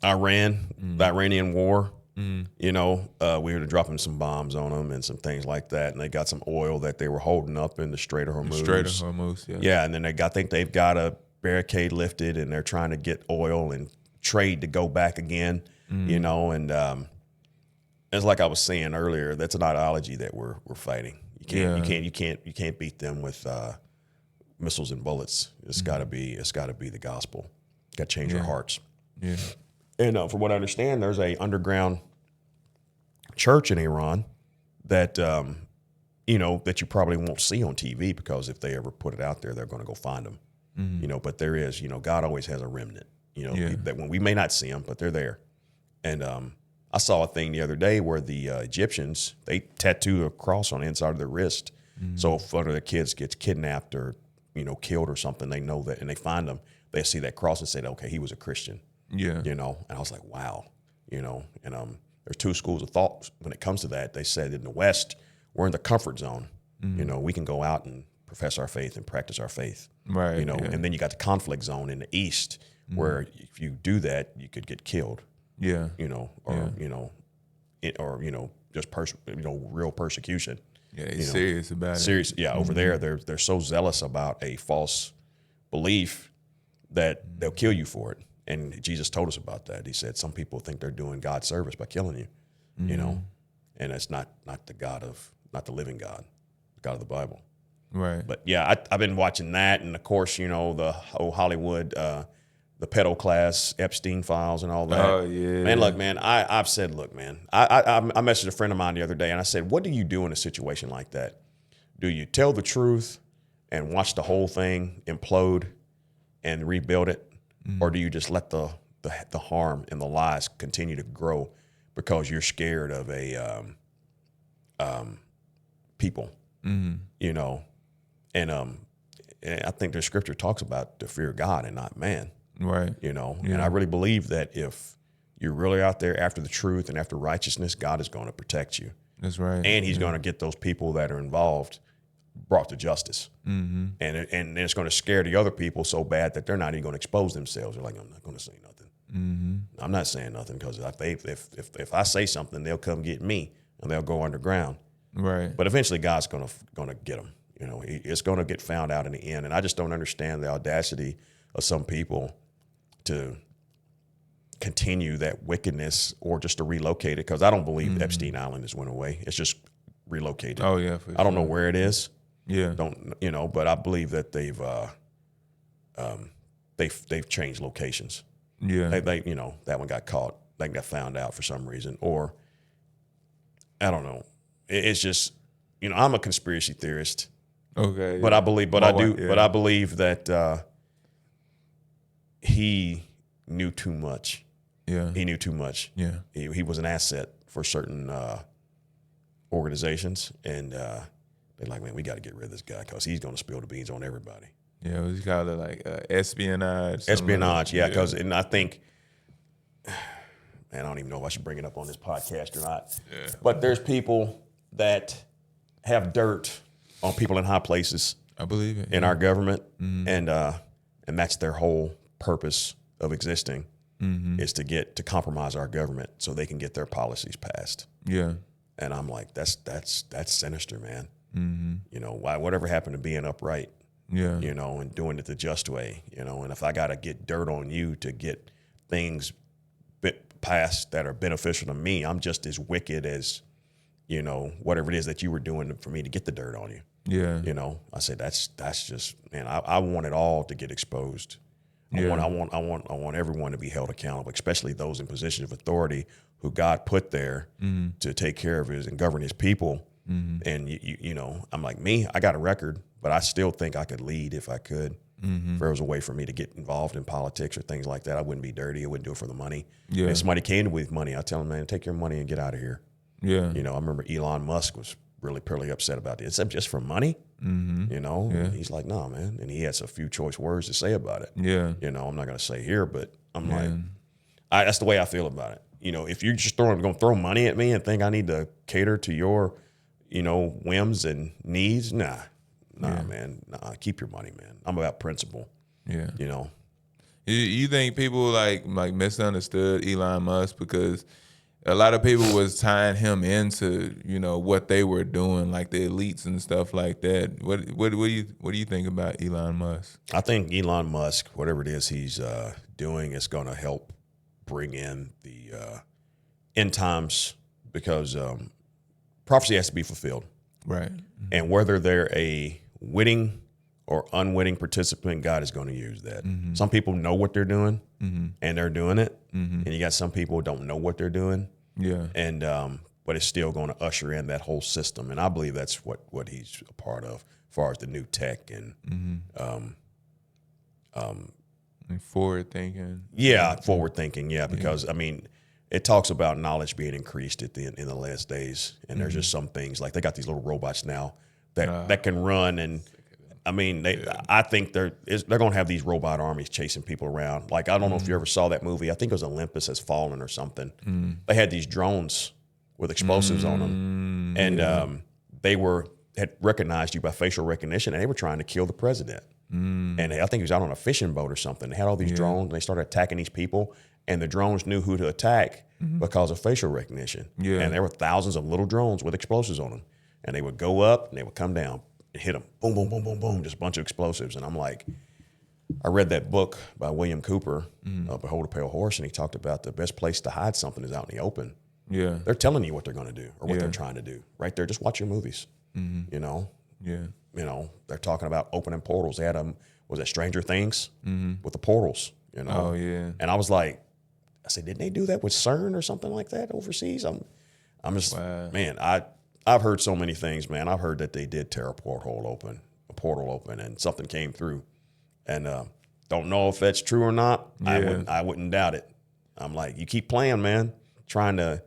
the Iranian war. We were dropping some bombs on them and some things like that, and they got some oil that they were holding up in the Strait of Hormuz. Yeah, and then I think they've got a barricade lifted, and they're trying to get oil and trade to go back again. And it's like I was saying earlier, that's an ideology that we're fighting. You can't beat them with missiles and bullets. It's got to be the gospel. Got to change their hearts. Yeah. And from what I understand, there's a underground church in Iran that that you probably won't see on TV, because if they ever put it out there, they're going to go find them. But there is, God always has a remnant. That when we may not see them, but they're there. And I saw a thing the other day where the Egyptians, they tattoo a cross on the inside of their wrist. So if one of their kids gets kidnapped or, killed or something, they know that, and they find them, they see that cross and say, okay, he was a Christian. Yeah. And I was like, wow, and there's two schools of thought when it comes to that. They said in the West, we're in the comfort zone. We can go out and profess our faith and practice our faith. Right. And then you got the conflict zone in the East, where if you do that, you could get killed. Yeah. Just real persecution. Yeah, they're serious about it. Serious. Yeah. Over there, they're so zealous about a false belief that they'll kill you for it. And Jesus told us about that. He said some people think they're doing God's service by killing you, and it's not the living God, the God of the Bible. Right. But yeah, I've been watching that, and of course, the whole Hollywood, the pedo class, Epstein files, and all that. Oh yeah. Man, look, man, I've said, look, man, I messaged a friend of mine the other day, and I said, what do you do in a situation like that? Do you tell the truth and watch the whole thing implode and rebuild it, or do you just let the harm and the lies continue to grow because you're scared of a people, And I think the scripture talks about the fear of God and not man. Right. And I really believe that if you're really out there after the truth and after righteousness, God is going to protect you. That's right. And he's going to get those people that are involved brought to justice. And it's going to scare the other people so bad that they're not even going to expose themselves. They're like, I'm not going to say nothing. I'm not saying nothing, because if I say something, they'll come get me and they'll go underground. Right. But eventually God's going to get them. It's going to get found out in the end. And I just don't understand the audacity of some people to continue that wickedness or just to relocate it, because I don't believe Epstein Island has went away. It's just relocated. Oh yeah. I don't know where it is. Yeah. But I believe that they've changed locations. Yeah. They that one got caught. They got found out for some reason, or I don't know. It's just I'm a conspiracy theorist. Okay. But I believe, but I believe that he knew too much. Yeah. He knew too much. Yeah. He was an asset for certain organizations, and they're like, man, we got to get rid of this guy because he's going to spill the beans on everybody. Yeah, it was called espionage. Espionage, yeah. Because, and I think, man, I don't even know if I should bring it up on this podcast or not. Yeah. But there's people that have dirt on people in high places I believe it. in our government, and that's their whole purpose of existing is to compromise our government so they can get their policies passed. Yeah. And I'm like, that's sinister, man. You know, whatever happened to being upright? Yeah. You know, and doing it the just way. You know, and if I got to get dirt on you to get things passed that are beneficial to me, I'm just as wicked as, you know, whatever it is that you were doing for me to get the dirt on you. Yeah. You know, I said that's just, man, I want it all to get exposed. I want everyone to be held accountable, especially those in positions of authority who God put there to take care of his and govern his people. And you know, I'm like, me, I got a record, but I still think I could lead if I could. If there was a way for me to get involved in politics or things like that, I wouldn't be dirty. I wouldn't do it for the money. Yeah. If somebody came to me with money, I'd tell them, man, take your money and get out of here. Yeah. You know, I remember Elon Musk was really upset about it. Except just for money, you know. Yeah. He's like, no, man. And he has a few choice words to say about it. Yeah. You know, I'm not going to say here, but I'm like, that's the way I feel about it. You know, if you're just going to throw money at me and think I need to cater to your, you know, whims and needs, nah, man. Nah, keep your money, man. I'm about principle. Yeah. You know. You think people like misunderstood Elon Musk because a lot of people was tying him into, you know, what they were doing, like the elites and stuff like that. What do you think about Elon Musk? I think Elon Musk, whatever it is he's doing, is going to help bring in the end times because prophecy has to be fulfilled. Right. And whether they're a witting or unwitting participant, God is going to use that. Some people know what they're doing and they're doing it. And you got some people who don't know what they're doing. Yeah. And but it's still going to usher in that whole system. And I believe that's what he's a part of as far as the new tech and And forward thinking. yeah, forward thinking. Yeah, because I mean, it talks about knowledge being increased in the last days. And there's just some things like they got these little robots now that can run and I mean, I think they're going to have these robot armies chasing people around. Like, I don't know if you ever saw that movie. I think it was Olympus Has Fallen or something. They had these drones with explosives on them. And they had recognized you by facial recognition, and they were trying to kill the president. And I think he was out on a fishing boat or something. They had all these drones, and they started attacking these people. And the drones knew who to attack because of facial recognition. Yeah. And there were thousands of little drones with explosives on them. And they would go up, and they would come down. Hit them, boom, boom, boom, boom, boom, just a bunch of explosives. And I'm like, I read that book by William Cooper, Behold a Pale Horse, and he talked about the best place to hide something is out in the open. Yeah. They're telling you what they're going to do or what they're trying to do right there. Just watch your movies, you know? Yeah. You know, they're talking about opening portals. They had was it Stranger Things with the portals, you know? Oh, yeah. And I was like, I said, didn't they do that with CERN or something like that overseas? I'm just, man, I've heard so many things, man. I've heard that they did tear a portal open, and something came through. And don't know if that's true or not. Yeah. I wouldn't doubt it. I'm like, you keep playing, man, trying to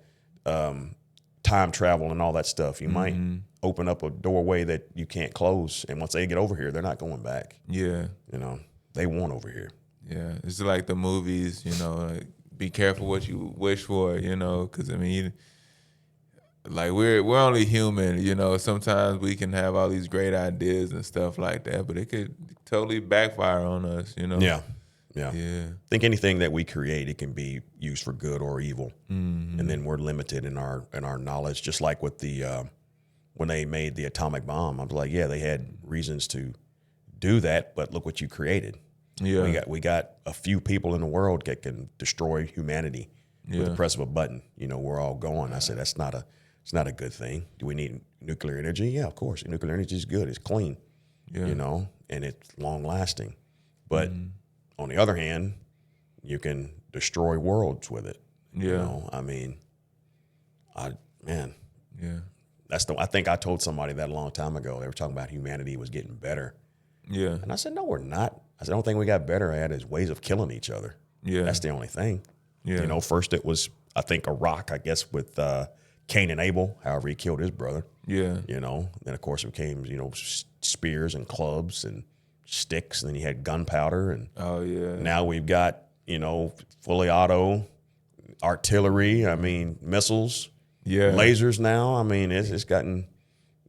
time travel and all that stuff. You might open up a doorway that you can't close. And once they get over here, they're not going back. Yeah. You know, they want over here. Yeah. It's like the movies, you know, like, be careful what you wish for, you know, because, I mean, like we're only human, you know. Sometimes we can have all these great ideas and stuff like that, but it could totally backfire on us, you know. Yeah. Yeah. I think anything that we create, it can be used for good or evil, and then we're limited in our knowledge. Just like with the when they made the atomic bomb, I was like, yeah, they had reasons to do that, but look what you created. Yeah. We got a few people in the world that can destroy humanity with the press of a button. You know, we're all going. I said it's not a good thing. Do we need nuclear energy? Yeah, of course. Nuclear energy is good. It's clean, you know, and it's long lasting. But on the other hand, you can destroy worlds with it. Yeah. You know, I mean, Yeah. I think I told somebody that a long time ago. They were talking about humanity was getting better. Yeah. And I said, no, we're not. I said, the only thing we got better at is ways of killing each other. Yeah. That's the only thing. Yeah. You know, first it was, I think, Iraq, I guess, with Cain and Abel, however he killed his brother. Yeah. You know, then of course it became, you know, spears and clubs and sticks. And then you had gunpowder. And Oh, yeah. now we've got, you know, fully auto artillery. I mean, missiles, Yeah. lasers now. I mean, it's gotten,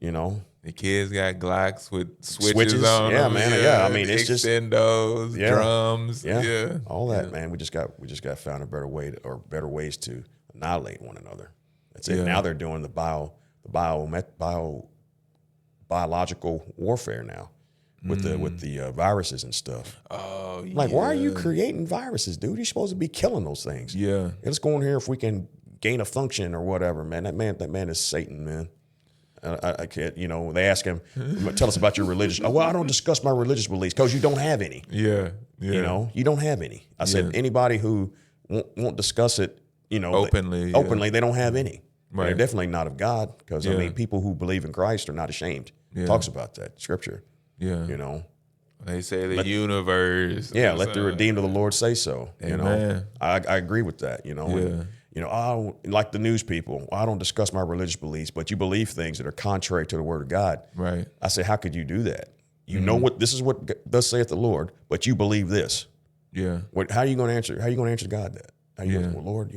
you know, The kids got Glocks with switches on Yeah, them. man. Yeah, I mean, it's just extendos, drums. yeah, Yeah. all that, man. We just got to find a better way or better ways to annihilate one another. That's it. Yeah. Now they're doing the biological warfare now with the viruses and stuff. Oh, yeah. Like, why are you creating viruses, dude? You're supposed to be killing those things. Yeah. Let's go in here if we can gain a function or whatever, man. That man is Satan, man. I can't, they ask him, tell us about your religious. Oh, well, I don't discuss my religious beliefs because you don't have any. Yeah. You don't have any. I said, anybody who won't discuss it, openly, they don't have any. Right. They're definitely not of God because, I mean, people who believe in Christ are not ashamed. Yeah. Talks about that, Scripture. Yeah. They say the universe. Yeah, let the redeemed of the Lord say so. Amen. I agree with that, I like the news people. I don't discuss my religious beliefs, but you believe things that are contrary to the word of God. Right. I say, how could you do that? You know what this is what thus saith the Lord, but you believe this. Yeah. How are you going to answer? How are you going to answer God that? How you well, Lord,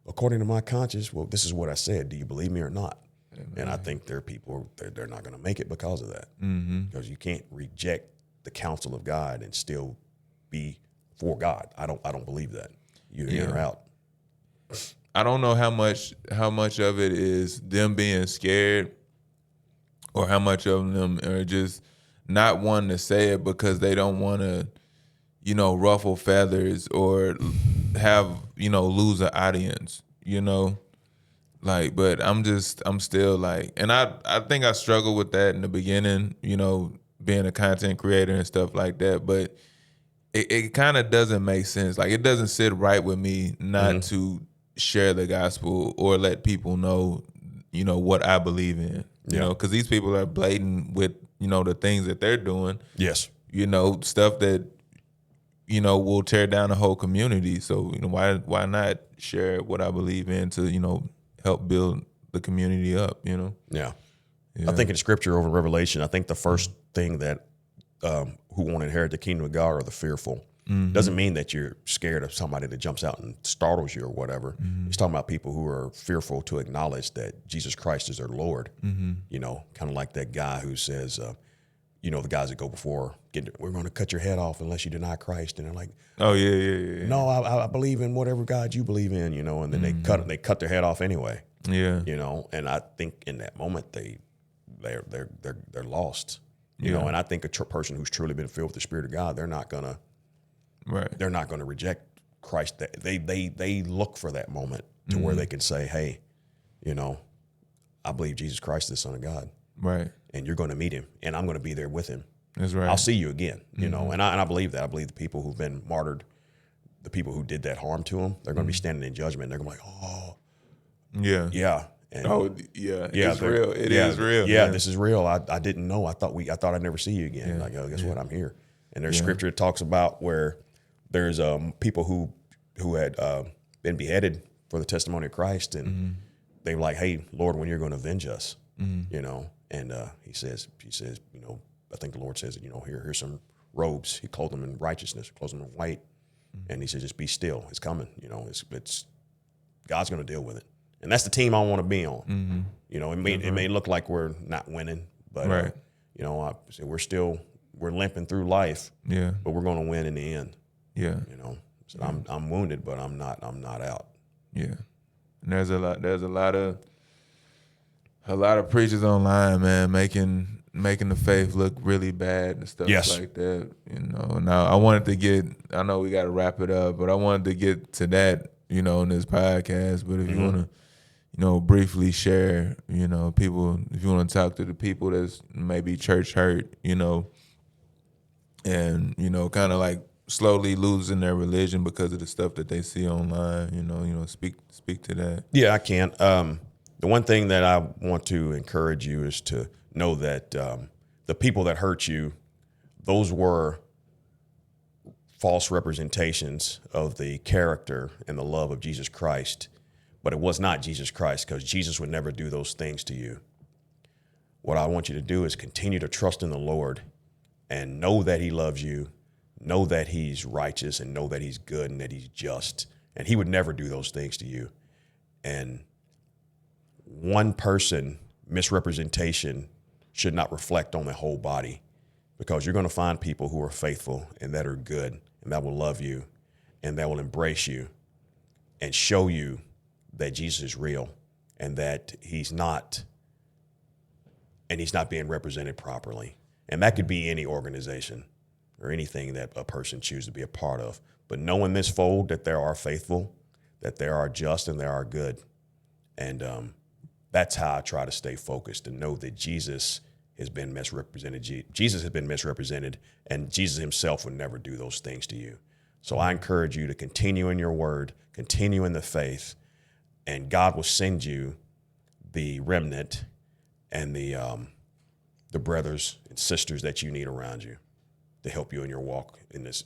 according to my conscience, well, this is what I said. Do you believe me or not? Amen. And I think there are people they're not going to make it because of that. Because you can't reject the counsel of God and still be for God. I don't believe that. You're in or out. I don't know how much of it is them being scared or how much of them are just not wanting to say it because they don't want to, ruffle feathers or have, lose an audience, but I'm still like, and I think I struggled with that in the beginning, being a content creator and stuff like that, but it kind of doesn't make sense. Like, it doesn't sit right with me not to share the gospel or let people know, what I believe in, you know, because these people are blatant with, the things that they're doing. Yes. Stuff that, will tear down the whole community. So, why not share what I believe in to, help build the community up, Yeah. I think in Scripture over Revelation, I think the first thing that who won't inherit the kingdom of God are the fearful. Doesn't mean that you're scared of somebody that jumps out and startles you or whatever. He's talking about people who are fearful to acknowledge that Jesus Christ is their Lord. Kind of like that guy who says, the guys that go before, we're going to cut your head off unless you deny Christ. And they're like, oh, yeah. No, I believe in whatever God you believe in, and then they cut their head off anyway. Yeah. And I think in that moment they're lost. And I think a person who's truly been filled with the Spirit of God, they're not gonna reject Christ. They look for that moment to where they can say, hey, I believe Jesus Christ is the Son of God. Right. And you're going to meet him, and I'm going to be there with him. That's right. I'll see you again, and I believe that. I believe the people who've been martyred, the people who did that harm to them, they're going to be standing in judgment. They're going to be like, oh, yeah. And it's real. It is real. Yeah, this is real. I didn't know. I thought I'd never see you again. Yeah. Like, oh, guess what? I'm here. And there's scripture that talks about where there's people who had been beheaded for the testimony of Christ, and they were like, hey, Lord, when you're going to avenge us, And he says, I think the Lord says, here's some robes. He clothed them in righteousness, clothed them in white, and he said, just be still. It's coming. It's God's going to deal with it. And that's the team I want to be on. It may look like we're not winning, but right. I say we're limping through life. Yeah. But we're going to win in the end. Yeah. So I'm wounded, but I'm not out. Yeah. And there's a lot of preachers online, man, making the faith look really bad and stuff like that. Now I know we got to wrap it up, but I wanted to get to that, in this podcast. But if you want to, briefly share, people, if you want to talk to the people that's maybe church hurt, and, kind of like slowly losing their religion because of the stuff that they see online, speak to that. Yeah, I can. The one thing that I want to encourage you is to know that the people that hurt you, those were false representations of the character and the love of Jesus Christ, but it was not Jesus Christ, because Jesus would never do those things to you. What I want you to do is continue to trust in the Lord and know that he loves you, know that he's righteous, and know that he's good and that he's just, and he would never do those things to you. And one person misrepresentation should not reflect on the whole body, because you're going to find people who are faithful and that are good and that will love you and that will embrace you and show you that Jesus is real and that he's not being represented properly. And that could be any organization or anything that a person chooses to be a part of. But know in this fold that there are faithful, that there are just, and there are good. And that's how I try to stay focused and know that Jesus has been misrepresented. Jesus has been misrepresented, and Jesus himself would never do those things to you. So I encourage you to continue in your word, continue in the faith, and God will send you the remnant and the brothers and sisters that you need around you to help you in your walk, in this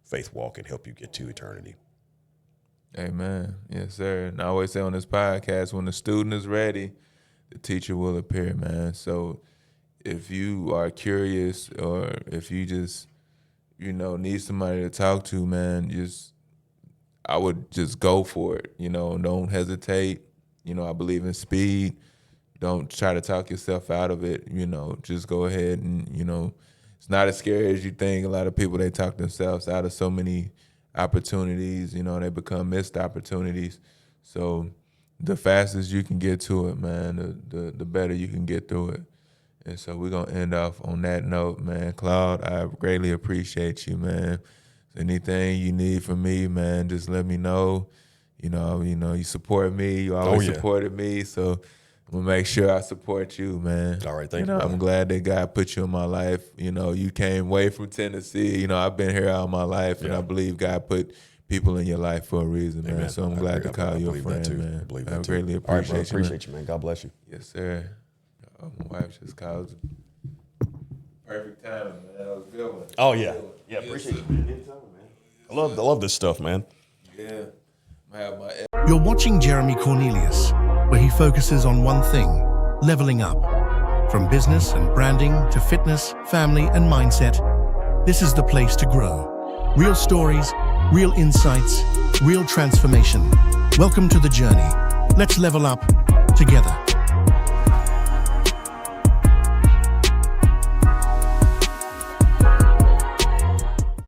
faith walk, and help you get to eternity. Amen. Yes, sir. And I always say on this podcast, when the student is ready, the teacher will appear, man. So if you are curious, or if you just, need somebody to talk to, man, I would just go for it. Don't hesitate. I believe in speed. Don't try to talk yourself out of it. Just go ahead and, it's not as scary as you think. A lot of people, they talk themselves out of so many opportunities, they become missed opportunities. So the fastest you can get to it, man, the better you can get through it. And so we're going to end off on that note, man. Claude, I greatly appreciate you, man. Anything you need from me, man, just let me know. You support me. You always supported me. So I'm going to make sure I support you, man. All right, thank you. I'm glad that God put you in my life. You came way from Tennessee. I've been here all my life, and I believe God put people in your life for a reason, man. Amen. So I'm glad to call you a friend, man. I believe that too. Greatly All right, bro, appreciate you. Appreciate you, man. God bless you. Yes, sir. My wife just called. Perfect timing, man. That was a good one. Oh, yeah. Yeah, appreciate you, man. Anytime, man. I love this stuff, man. Yeah. You're watching Jeremy Cornelius, where he focuses on one thing: leveling up. From business and branding to fitness, family, and mindset, this is the place to grow. Real stories, real insights, real transformation. Welcome to the journey. Let's level up together.